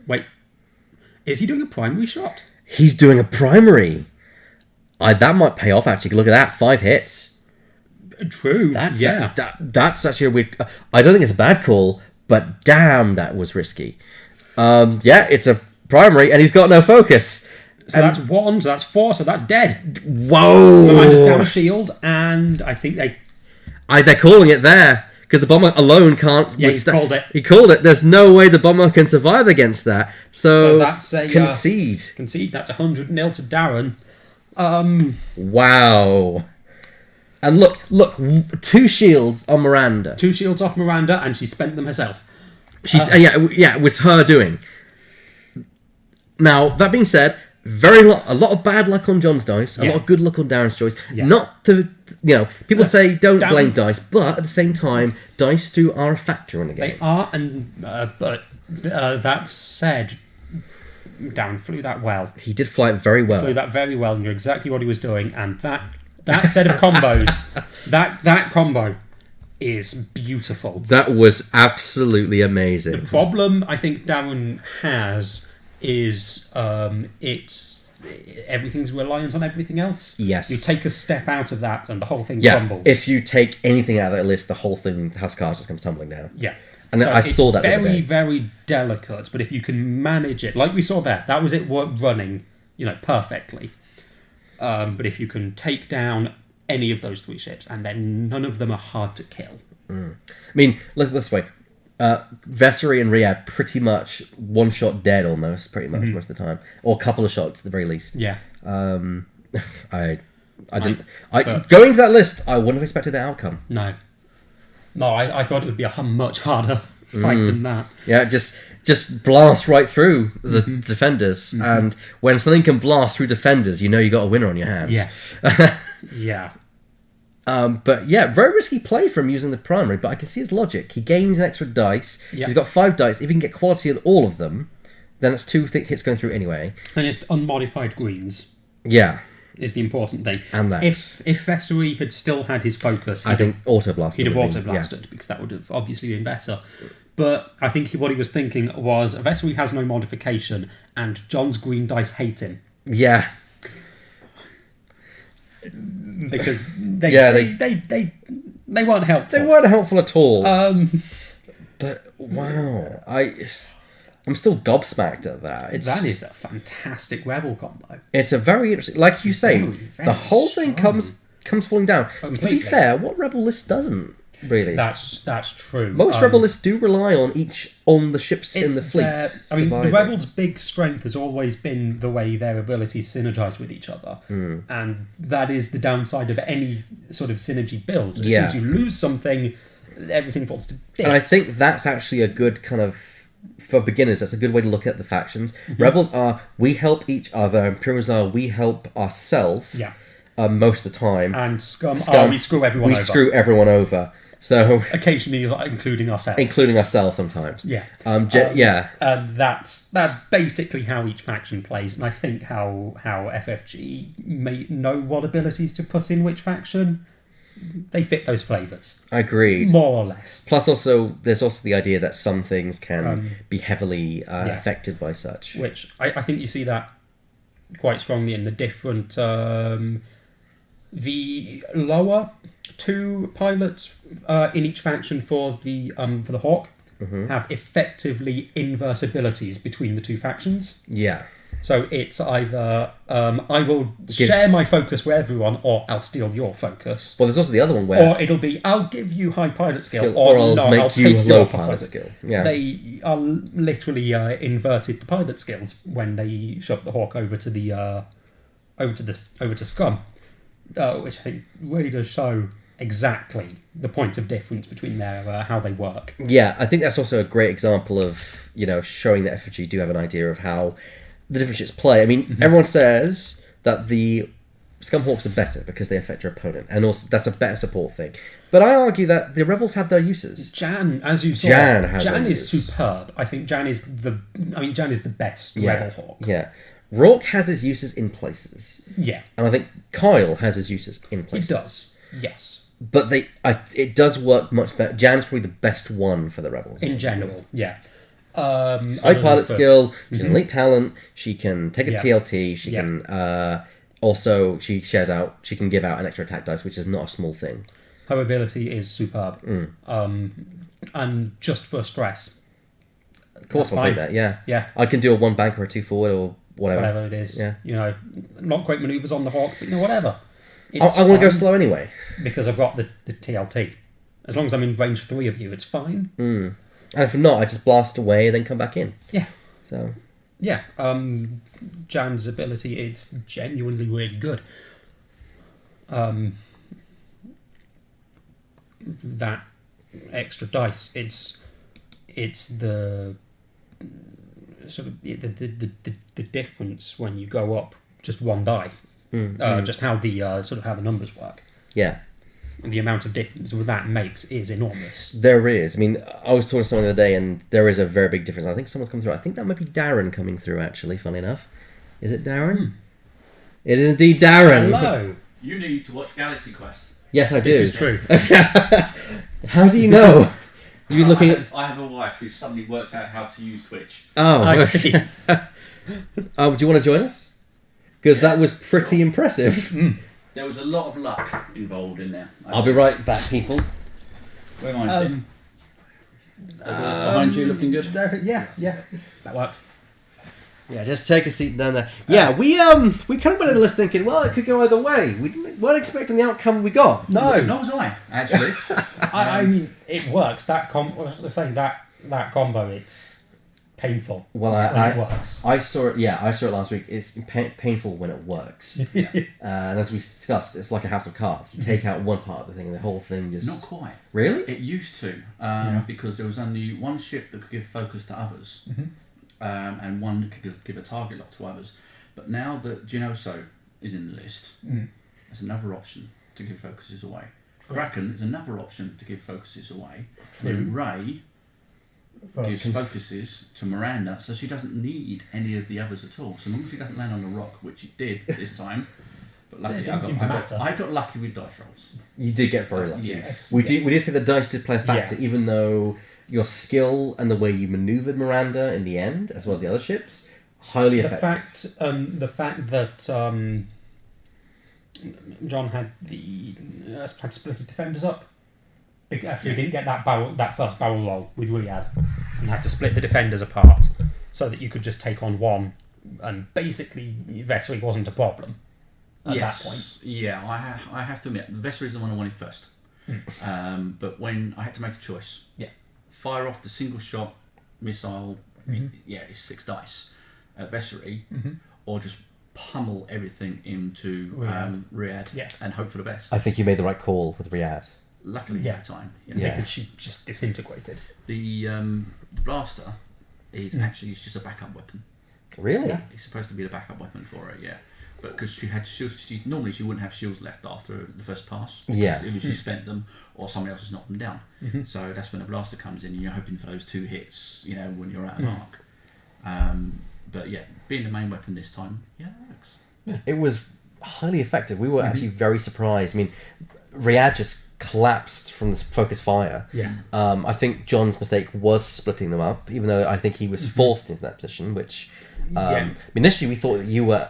Wait, is he doing a primary shot? He's doing a primary. That might pay off, actually. Look at that, 5 hits. True. That's actually a weird... I don't think it's a bad call, but damn, that was risky. It's a primary, and he's got no focus. So that's 1, so that's 4, so that's dead. Whoa! Miranda's down a shield, and I think they're calling it there. Because the bomber alone can't... Yeah, he called it. He called it. There's no way the bomber can survive against that. So that's a... concede. Concede. That's 100-0 to Darren. Wow. And look, 2 shields on Miranda. 2 shields off Miranda, and she spent them herself. It was her doing. Now, that being said, a lot of bad luck on Jon's dice, a lot of good luck on Darren's choice. Yeah. Not to... people say don't blame dice, but at the same time, dice too are a factor in the game. They are, and but that said, Darren flew that well. He did fly it very well. Flew that very well, and knew exactly what he was doing. And that set of combos, that combo is beautiful. That was absolutely amazing. The problem I think Darren has is everything's reliant on everything else. Yes. You take a step out of that and the whole thing crumbles. If you take anything out of that list, the whole thing has cards just come tumbling down. Yeah. And so I saw that very, very delicate, but if you can manage it, like we saw there, that was it running, perfectly. But if you can take down any of those 3 ships, and then none of them are hard to kill. I mean, look this way. Vessery and Riyadh pretty much one-shot dead almost, pretty much most of the time. Or a couple of shots at the very least. Yeah. I didn't... going to that list, I wouldn't have expected the outcome. No, I thought it would be a much harder fight than that. Yeah, just blast right through the defenders. And when something can blast through defenders, you got a winner on your hands. Yeah. Yeah. But yeah, very risky play from using the primary, but I can see his logic. He gains an extra dice. Yep. He's got 5 dice. If he can get quality of all of them, then it's 2 hits going through anyway. And it's unmodified greens. Yeah. Is the important thing. And that. If Vessery had still had his focus... I think auto-blasted. He'd have auto-blasted, because that would have obviously been better. But I think what he was thinking was, Vessery has no modification, and Jon's green dice hate him. Yeah. Because they weren't helpful. They weren't helpful at all. But wow, I'm still gobsmacked at that. That is a fantastic rebel combo. It's a very interesting, like you say, the whole thing comes falling down. Completely. To be fair, what rebel list doesn't really? That's true. Most rebel lists do rely on the ships in the fleet. The rebels' big strength has always been the way their abilities synergize with each other, and that is the downside of any sort of synergy build. As soon as you lose something, everything falls to bits. And I think that's actually a good kind of, for beginners, that's a good way to look at the factions. Rebels are, we help each other, Imperials are, we help ourselves. Yeah. Most of the time. And Scum we screw everyone over. We screw everyone over. So occasionally, including ourselves. Including ourselves sometimes. Yeah. And that's basically how each faction plays, and I think how FFG may know what abilities to put in which faction. They fit those flavours. Agreed. More or less. Plus, there's also the idea that some things can be heavily affected by such. Which I think you see that quite strongly in the different... the lower 2 pilots in each faction for the Hawk have effectively inverse abilities between the 2 factions. Yeah. So it's either I will share my focus with everyone, or I'll steal your focus. Well, there's also the other one where... Or it'll be, I'll give you high pilot skill, or I'll take low pilot skill. Yeah. They are literally inverted the pilot skills when they shove the Hawk over to Scum, which I think really does show exactly the point of difference between their how they work. Yeah, I think that's also a great example of showing that FFG do have an idea of how the different ships play. I mean, everyone says that the Scumhawks are better because they affect your opponent, and also that's a better support thing. But I argue that the rebels have their uses. Jan, as you saw, Jan is superb. I think Jan is the best rebel hawk. Yeah, Rourke has his uses in places. Yeah, and I think Kyle has his uses in places. He does. Yes. But it does work much better. Jan's probably the best one for the rebels. In general, yeah. High pilot skill, she has elite talent, she can take a TLT, she can also, she can give out an extra attack dice, which is not a small thing. Her ability is superb. And just for stress. Of course I'll take that, yeah. Yeah. I can do a 1 bank or a 2 forward or whatever. Whatever it is. Yeah. You know, not great manoeuvres on the Hawk, but whatever. I want to go slow anyway. Because I've got the TLT. As long as I'm in range 3 of you, it's fine. And if not, I just blast away, then come back in. Yeah. So. Yeah. Jan's ability, it's genuinely really good. That extra dice, it's the sort of the difference when you go up just 1 die. Just how the how the numbers work. Yeah. And the amount of difference that makes is enormous. There is. I mean, I was talking to someone the other day, and there is a very big difference. I think someone's come through. I think that might be Darren coming through, actually, funny enough. Is it Darren? It is indeed Darren. Hello. You need to watch Galaxy Quest. Yes, I do. This is true. How do you know? You're looking at... I have a wife who suddenly works out how to use Twitch. Oh, I see. do you want to join us? Because that was pretty impressive. There was a lot of luck involved in there. I'll be right back, people. Where am I sitting? Behind you, looking good? Yeah. That works. Yeah, just take a seat down there. Yeah, we kind of went into the list thinking, well, it could go either way. We weren't expecting the outcome we got. No. Nor was I, actually. I mean, it works. That that combo, it's painful. Well, it works. I saw it. Yeah, I saw it last week. It's painful when it works. And as we discussed, it's like a house of cards. You take out one part of the thing, and the whole thing just Not quite. Really. It used to, because there was only one ship that could give focus to others, and one that could give a target lock to others. But now that Genoso is in the list, there's another option to give focuses away. Kraken is another option to give focuses away. And Ray gives focuses to Miranda, so she doesn't need any of the others at all. So long as she doesn't land on a rock, which it did this time. But luckily, I got lucky with dice rolls. You did get very lucky. Yes. We did say the dice did play a factor, even though your skill and the way you manoeuvred Miranda in the end, as well as the other ships, highly effective. The fact that John had split his defenders up. After he didn't get that first barrel roll with Riyadh, and had to split the defenders apart so that you could just take on one, and basically Vessery wasn't a problem at that point. Yeah, I have to admit, Vessery is the one I wanted first. But when I had to make a choice, fire off the single shot missile, it's 6 dice at Vessery, or just pummel everything into Riyadh and hope for the best. I think you made the right call with Riyadh. Luckily at the time. Because she just disintegrated. The blaster is actually just a backup weapon. Really? Yeah. It's supposed to be the backup weapon for her, But because she had shields, normally she wouldn't have shields left after the first pass. Either she spent them or somebody else has knocked them down. So that's when a blaster comes in and you're hoping for those 2 hits, when you're out of arc. But being the main weapon this time, it works. Yeah. It was highly effective. We were actually very surprised. I mean, Riyadh just collapsed from this focus fire. I think John's mistake was splitting them up, even though I think he was forced into that position, which initially we thought that you were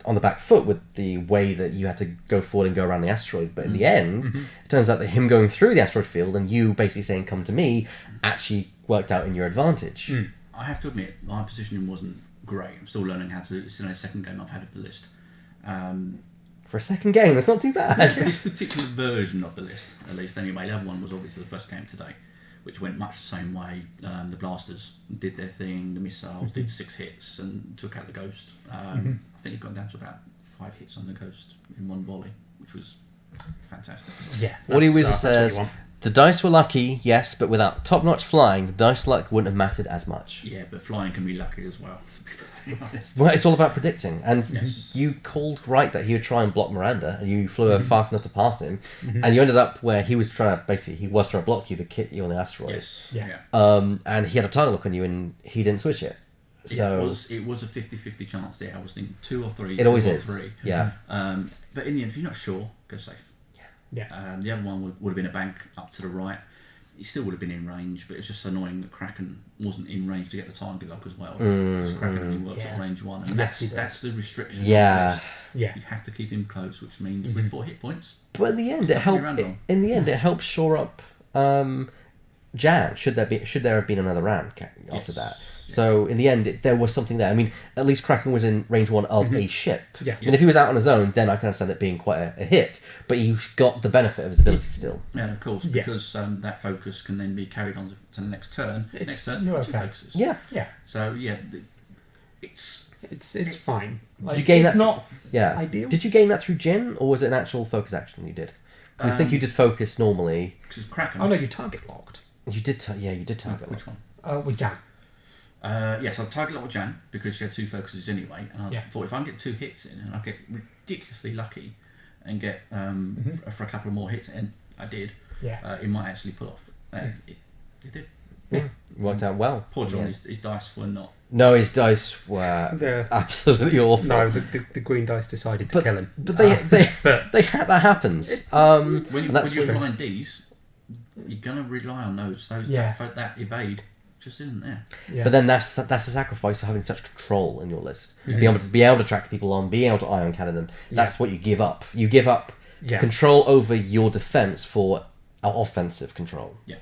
on the back foot with the way that you had to go forward and go around the asteroid, but in the end it turns out that him going through the asteroid field and you basically saying come to me actually worked out in your advantage. I have to admit my positioning wasn't great. I'm still learning how to. It's the second game I've had of the list. For a second game, that's not too bad. This particular version of the list, at least anyway. The other one was obviously the first game today, which went much the same way. The blasters did their thing, the missiles did 6 hits and took out the ghost. I think it got down to about 5 hits on the ghost in one volley, which was fantastic. Woody Wizard says, The dice were lucky, yes, but without top-notch flying, the dice luck wouldn't have mattered as much. Yeah, but flying can be lucky as well. To be honest. Well, it's all about predicting, and Yes. you called right that he would try and block Miranda, and you flew fast enough to pass him, and you ended up where he was trying to block you to hit you on the asteroid. Yes. Yeah. Yeah. And he had a target lock on you, and he didn't switch it. So it was a 50-50 chance there. I was thinking 2 or 3. it always 2 or is. 3. Yeah. But in the end, if you're not sure, go safe. Yeah. The other one would have been a bank up to the right. He still would have been in range, but it's just annoying that Kraken wasn't in range to get the target lock as well. Because Kraken only works at range 1, and that's the restriction. Yeah. Yeah. You have to keep him close, which means with 4 hit points. But in the end, it helped shore up Jan. Should there have been another round after that? So in the end, there was something there. I mean, at least Kraken was in range 1 of a ship. Yeah. And if he was out on his own, then I can understand it being quite a hit. But he got the benefit of his ability still. Yeah, of course, because that focus can then be carried on to the next turn. Next turn, 2 focuses. Yeah. Yeah. So yeah, it's fine. Did you gain it's that? not Yeah. ideal. Did you gain that through Jin, or was it an actual focus action you did? 'Cause I think you did focus normally. because Kraken. Oh no, you target locked. You did. You did target. Which one? With Jan. Yes, I target locked Jan because she had 2 focuses anyway, and I thought if I can get 2 hits in and I get ridiculously lucky and get for a couple of more hits, and I did. Yeah. It might actually pull off. It did. Yeah. Worked out well. Poor John, his dice were not. No, his dice were absolutely awful. No, the green dice decided to kill him. But that happens. When and that's you're what- flying D's, you're gonna rely on those. That evade just isn't there. Yeah. But then that's a sacrifice for having such control in your list. Be able to attract people on, being able to ion cannon them. That's what you give up. You give up control over your defense for offensive control. Yeah.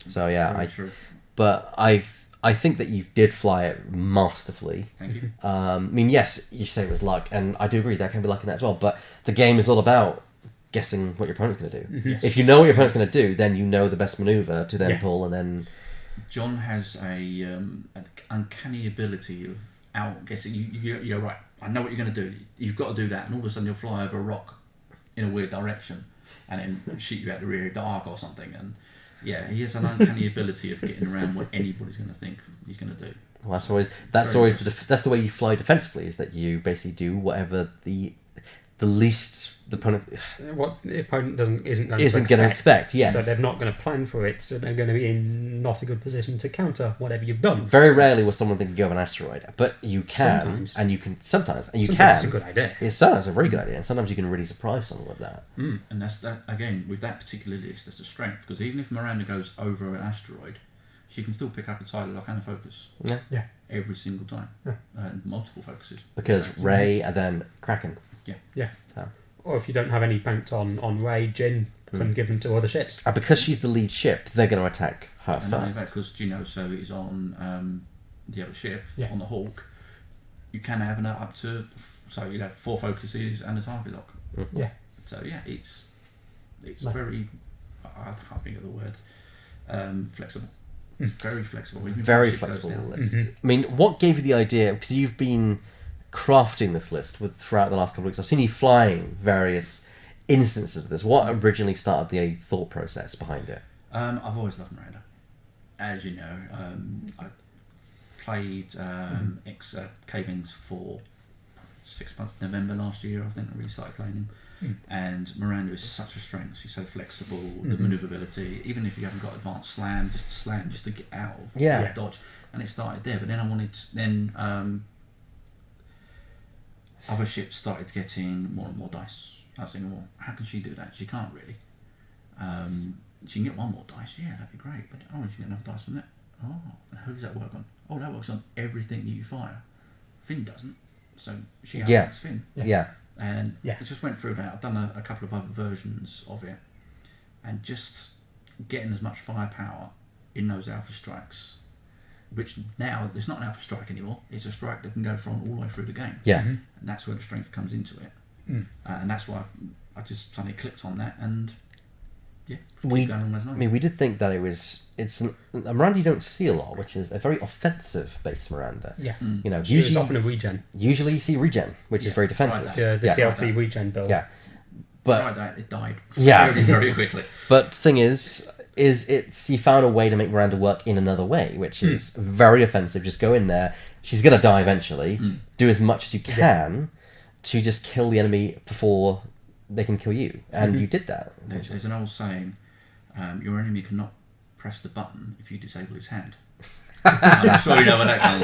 So Very true. but I think that you did fly it masterfully. Thank you. I mean, yes, you say it was luck, and I do agree there can be luck in that as well. But the game is all about guessing what your opponent's going to do. Yes. If you know what your opponent's going to do, then you know the best maneuver to then pull, and then John has an uncanny ability of outguessing. You're right. I know what you're going to do. You've got to do that, and all of a sudden you'll fly over a rock in a weird direction, and then shoot you out the rear of the arc or something. And yeah, he has an uncanny ability of getting around what anybody's going to think he's going to do. well, that's the way you fly defensively, is that you basically do whatever the least the opponent What the opponent isn't going to expect. Yes. So they're not going to plan for it. So they're going to be in not a good position to counter whatever you've done. Very rarely will someone think you go of an asteroid, but you can, Sometimes. and you can sometimes, and you Sometimes can. it's a good idea. It's a very good idea, and sometimes you can really surprise someone with that. And that's that again with that particular list. That's a strength because even if Miranda goes over an asteroid, she can still pick up a title lock and a focus. Yeah. Every single time, multiple focuses. Because Ray and then Kraken. Yeah. So. Or if you don't have any banked on Ray, Jin can give them to other ships. And because she's the lead ship, they're going to attack her And not only first. that, because so is on the other ship Yeah. on the Hawk. You can have up to you'd have 4 focuses and a target lock. Yeah. So yeah, it's very I can't think of the word flexible. It's very flexible. Even if Very the ship goes flexible down. list. I mean, what gave you the idea? Because you've been crafting this list throughout the last couple of weeks. I've seen you flying various instances of this. What originally started the thought process behind it? I've always loved Miranda. As you know, I played K-Wings for 6 months. November last year, I think I really started playing him. And Miranda is such a strength. She's so flexible. The manoeuvrability, even if you haven't got advanced slam, just to get out of dodge. And it started there. But then I wanted other ships started getting more and more dice. I was thinking, well, how can she do that? She can't really. She can get 1 more dice. Yeah, that'd be great. But she can get enough dice from that. Oh, and who does that work on? Oh, that works on everything that you fire. Finn doesn't. So she outranks Finn. Yeah. And it just went through that. I've done a couple of other versions of it, and just getting as much firepower in those alpha strikes, which now it's not an alpha strike anymore. It's a strike that can go from all the way through the game. Yeah. And that's where the strength comes into it. And that's why I just suddenly clicked on that, and keep going on those lines. I mean, we did think that it's a Miranda you don't see a lot, which is a very offensive based Miranda. Yeah. You know, It's often a regen. usually you see regen, which is very defensive. Right, The TLT regen build. Yeah. But tried that, it died. Yeah. Very quickly. But the thing is you found a way to make Miranda work in another way, which is very offensive. Just go in there. She's gonna die eventually. Do as much as you can to just kill the enemy before they can kill you, and you did that. There's an old saying: your enemy cannot press the button if you disable his hand. I'm sure you know where that comes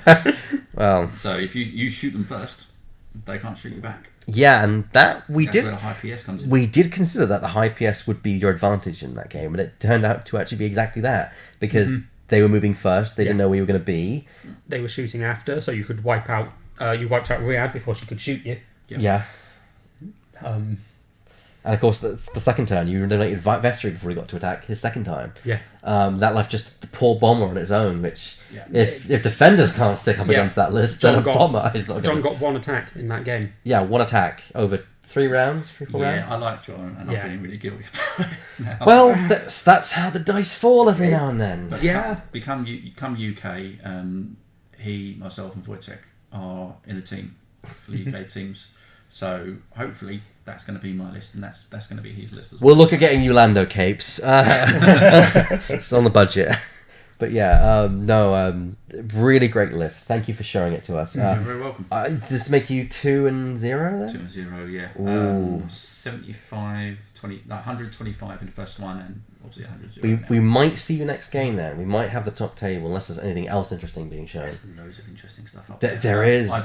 from. Well, so if you shoot them first, they can't shoot you back. Yeah, and that's where the high PS comes in. We did consider that the high PS would be your advantage in that game, and it turned out to actually be exactly that, because they were moving first, they didn't know where you were going to be. They were shooting after, so you could wipe out. You wiped out Riyadh before she could shoot you. Yeah. And of course, the second turn, you eliminated Vestry before he got to attack his second time. Yeah. That left just the poor bomber on its own, which if defenders can't stick up against that list, then a bomber is not going to... John got one attack in that game. Yeah, one attack over 3 rounds, 4 rounds. Yeah, I like John, and I'm feeling really guilty about it now. Well, that's how the dice fall every now and then. But become UK, he, myself and Voitek are in a team for the UK teams. So hopefully that's going to be my list, and that's going to be his list as well. We'll look at getting you Lando capes. It's on the budget. But yeah, really great list. Thank you for showing it to us. You're very welcome. Does this make you 2-0 then? 2-0, yeah. Ooh. 75, 125 in the first one, and obviously 100. We might see you next game then. We might have the top table, unless there's anything else interesting being shown. There's loads of interesting stuff up There is. I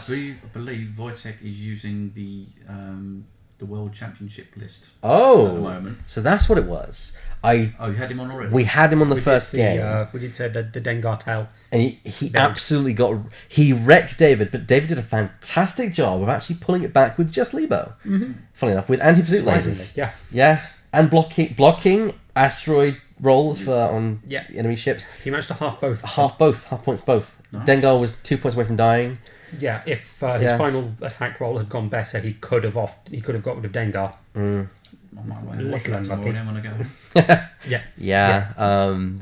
believe Voitek is using the World Championship list at the Oh, moment. so that's what it was. You had him on already? We had him on the first game. We did say the Dengar tale. And he absolutely he wrecked David, but David did a fantastic job of actually pulling it back with just Lebo. Funny enough, with anti-pursuit lasers. Yeah. And blocking asteroid rolls on enemy ships. He managed to half both. Half points both. Nice. Dengar was 2 points away from dying. Yeah, if his final attack roll had gone better, he could have got rid of Dengar. I might wait. Little unlucky. When I go.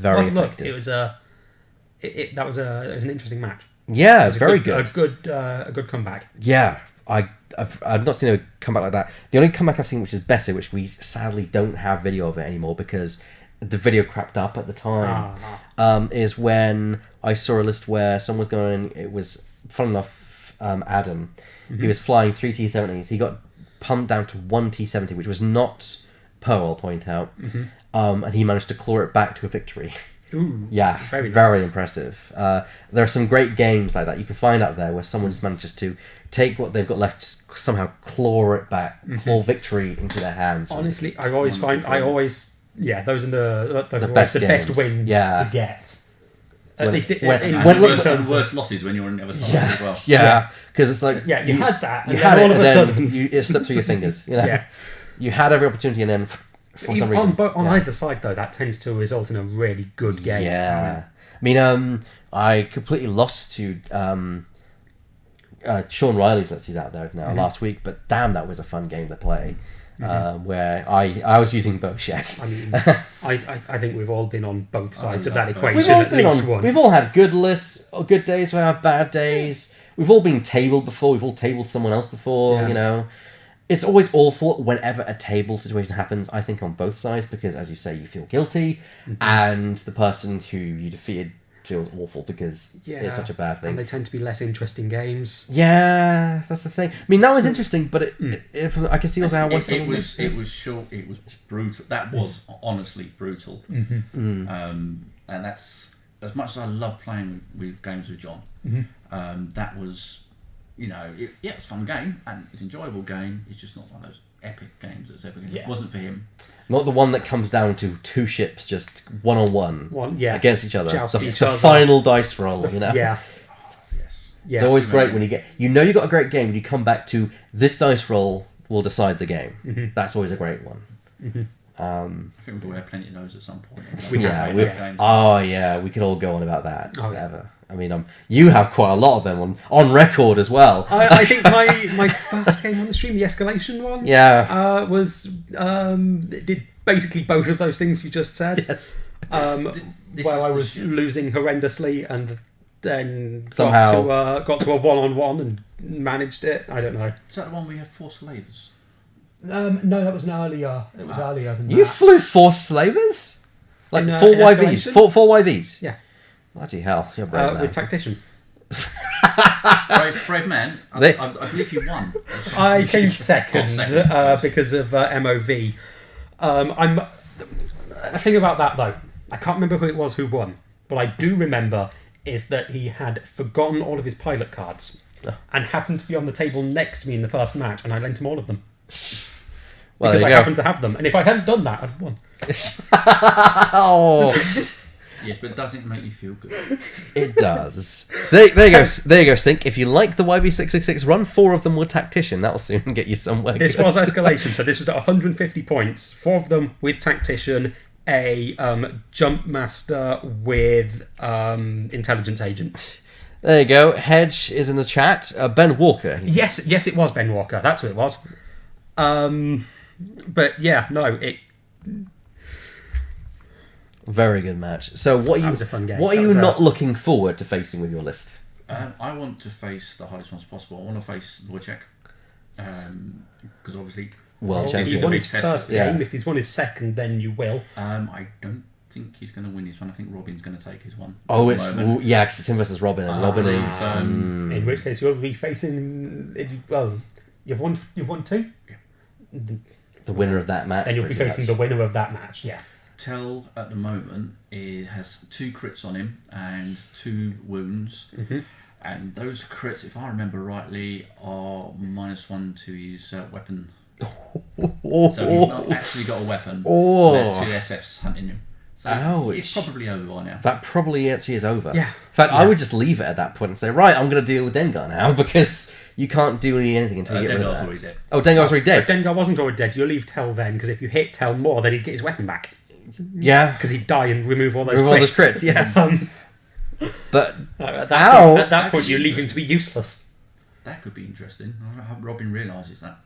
Very effective. It was that was an interesting match. Yeah, it was very good. A good comeback. Yeah, I've not seen a comeback like that. The only comeback I've seen which is better, which we sadly don't have video of it anymore because the video crapped up at the time, is when I saw a list where someone was going. It was fun enough. Adam, he was flying 3 T-70s. He got pumped down to 1 T-70, which was not Pearl, I'll point out, and he managed to claw it back to a victory. Ooh, yeah, very impressive. There are some great games like that you can find out there where someone just manages to take what they've got left, just somehow claw it back, claw victory into their hands. Honestly, those are the best wins to get. At least worst losses when you're on the other side as well. Yeah, because it's like you had that, you had all it, of a sudden it slipped through your fingers. You know, you had every opportunity, and then for some reason, on either side though, that tends to result in a really good game. Yeah, I mean, I completely lost to Sean Riley's list. He's out there now last week, but damn, that was a fun game to play. Where I was using Boshek. I mean, I think we've all been on both sides of that equation at least once. We've all had good lists, or good days, we have bad days. We've all been tabled before. We've all tabled someone else before. You know, it's always awful whenever a table situation happens. I think on both sides because, as you say, you feel guilty, and the person who you defeated feels awful because it's such a bad thing. And they tend to be less interesting games. Yeah, that's the thing. I mean, that was interesting, but I can see also how it was short. It was brutal. That was honestly brutal. And that's as much as I love playing with games with John. That was, it's a fun game and it's an enjoyable game. It's just not one of those epic games that's ever. It wasn't for him. Not the one that comes down to 2 ships just one-on-one against each other. The final dice roll, Yeah. It's always great when you get... You got a great game when you come back to this dice roll will decide the game. That's always a great one. I think we'll have plenty of those at some point. We could all go on about that forever. I mean, you have quite a lot of them on record as well. I think my first game on the stream, the Escalation one, was it did basically both of those things you just said. Yes. Where I was losing horrendously and then somehow got to a one-on-one and managed it. I don't know. Is that the one where you have 4 slavers? No, that was earlier. It was earlier than You that. flew 4 slavers? Like In, 4 in YVs? escalation? 4 YVs? Yeah. Bloody hell, you're brave, man. With tactician. Brave man. I believe you won. I came second, second. Because of MOV. The thing about that though, I can't remember who it was who won, but I do remember is that he had forgotten all of his pilot cards and happened to be on the table next to me in the first match, and I lent him all of them. Well, Because there I you go. happened to have them, and if I hadn't done that, I'd have won. Oh, Yes, but it doesn't make you feel good. it does. So there you go. There you go, Sink. If you like the YB666, run 4 of them with Tactician. That'll soon get you somewhere. This good. was escalation, so this was at 150 points. 4 of them with tactician, a jump master with intelligence agent. There you go. Hedge is in the chat. Ben Walker. Yes, it was Ben Walker. That's who it was. But yeah, no, it. Very good match. So what That was a fun game. What are That you was, not looking forward to facing with your list? I want to face the hardest ones possible. I want to face Voitek. Because obviously... Well, If champion. he he's a won big his test. first Yeah. game, if he's won his second, then you will. I don't think he's going to win his one. I think Robin's going to take his one. Oh, at it's the moment. yeah, because it's him versus Robin, and Robin is. In which case, you'll be facing. Well, you've won 2. The winner of that match. Then you'll be pretty facing much. the winner of that match. Yeah. Tell at the moment it has 2 crits on him and 2 wounds. Mm-hmm. And those crits, if I remember rightly, are -1 to his weapon. So he's not actually got a weapon. Oh. There's 2 SFs hunting him. So Ouch. it's probably over by now. That probably actually is over. Yeah. In fact, I Yeah. would just leave it at that point and say, right, I'm going to deal with Dengar now because you can't do anything until you get rid of Dengar's that. already dead. Oh, Dengar's already But dead. Dengar wasn't already dead. You leave Tell then, because if you hit Tell more, then he'd get his weapon back. Yeah. Because he'd die and remove all those Remove all those crits. crits, yes. But At that Ow. point, at that point, you Actually, leave him to be useless. That could be interesting. I hope Robin realises that.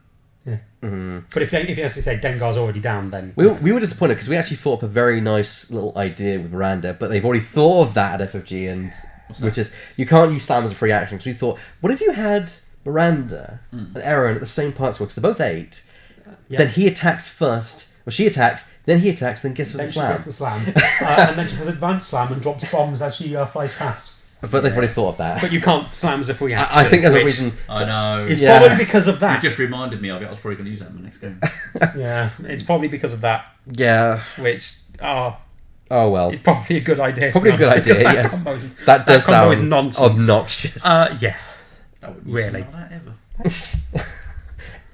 But if you actually say Dengar's already down, then we were disappointed because we actually thought up a very nice little idea with Miranda, but they've already thought of that at FFG, and which is you can't use Slam as a free action. So we thought, what if you had Miranda and Aaron at the same parts? Because they're both 8. Yeah. Then he attacks first, or she attacks, then he attacks, then gets for then the she slam. gets the slam, and then she has advanced slam and drops bombs as she flies past. But they've already thought of that. But you can't slam as a free action. I think there's a which reason. I know. It's Yeah. probably because of You that. just reminded me of it. I was probably going to use that in the next game. Yeah, it's probably because of that. Yeah. Which Oh well. it's probably a good idea. to Probably be a good honest, because idea. that Yes. combo- That does combo is sound nonsense. obnoxious. Yeah. I wouldn't use Really? something like that ever.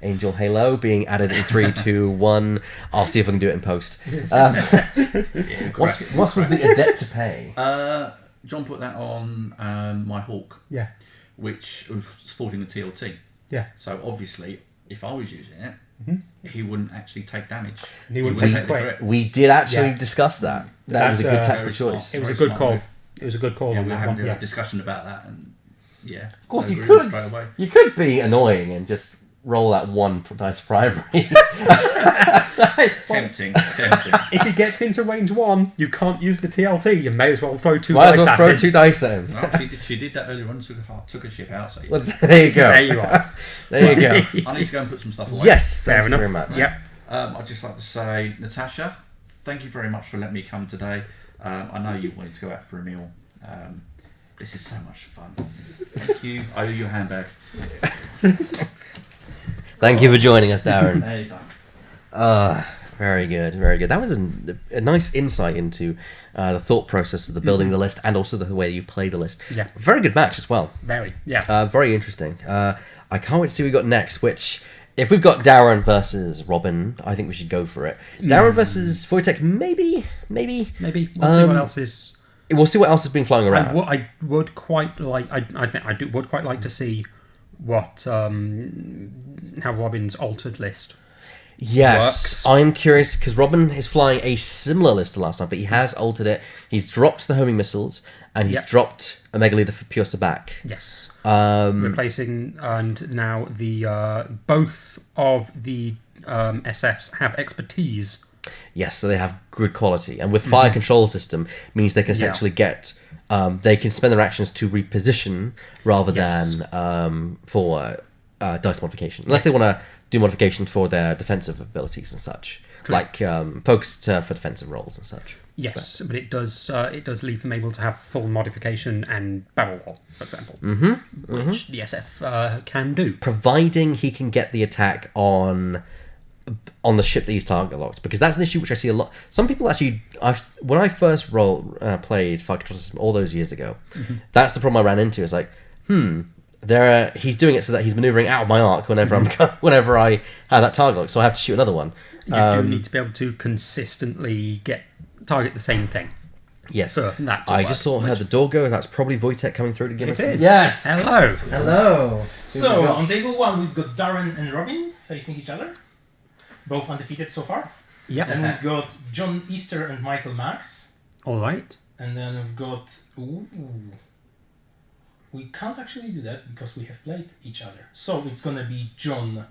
Angel Halo being added in 3, 2, 1. I'll see if I can do it in post. Yeah, What's with the adept to pay? John put that on my Hawk, Yeah. which was sporting the TLT. Yeah. So obviously, if I was using it, he wouldn't actually take damage. And he wouldn't would take the crit. crit. We did actually Yeah. discuss that. That was a That's, good tactical very choice. smart. It was a Very good smart call. move. It was a good call Yeah, on we that had one. a Yeah. discussion about that, and yeah. Of course, I you agree with could. it straight away. You could be annoying and just roll that 1 dice primary. Tempting. If he gets into range 1, you can't use the TLT. You may as well throw 2 Might dice as well at throw him. 2 dice at him. Well, she did that earlier on. Took a ship out. So Well, there you go. There you are. There you go. I need to go and put some stuff away. Yes, Fair thank you enough. very much. Yep. I'd just like to say, Natasha, thank you very much for letting me come today. I know you wanted to go out for a meal. This is so much fun. Thank you. I owe you a handbag. Thank you for joining us, Darren. Anytime. Very good, very good. That was a nice insight into the thought process of the building the list and also the way you play the list. Yeah. Very good match as well. Very. Yeah. Very interesting. I can't wait to see what we got next, which, if we've got Darren versus Robin, I think we should go for it. Darren versus Voitek, maybe. Maybe. We'll see what else is... We'll see what else has been flying around. I would quite like... would quite like to see what... how Robin's altered list Yes, works. I'm curious because Robin is flying a similar list to last time, but he has altered it. He's dropped the homing missiles and he's Yep. dropped a Mega Leader for pure Sabak. Yes. Um, Replacing, and now the both of the SFs have expertise. yes, so they have good quality, and with fire control system means they can Yeah. essentially get. They can spend their actions to reposition rather Yes. than for dice modification, unless they want to do modifications for their defensive abilities and such, like focused for defensive roles and such. Yes, but it does leave them able to have full modification and barrel roll, for example, which the SF can do, providing he can get the attack on the ship that he's target locked, because that's an issue which I see a lot. Some people actually, when I first played Fire Control System all those years ago, that's the problem I ran into. It's like, he's doing it so that he's maneuvering out of my arc whenever whenever I have that target lock, so I have to shoot another one. You do need to be able to consistently target the same thing. Yes, that I just heard the door go. That's probably Voitek coming through to give us. It is. Yes. Hello. So on table 1 we've got Darren and Robin facing each other, both undefeated so far. Yeah. And we've got Jon Easter and Michael Max. All right. And then we've got we can't actually do that because we have played each other. So it's gonna be Jon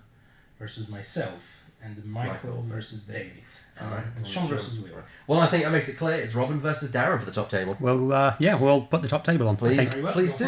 versus myself and Michael versus David. And Sean versus Will. Well, I think that makes it clear. It's Robin versus Darren for the top table. Well, we'll put the top table on. Please do.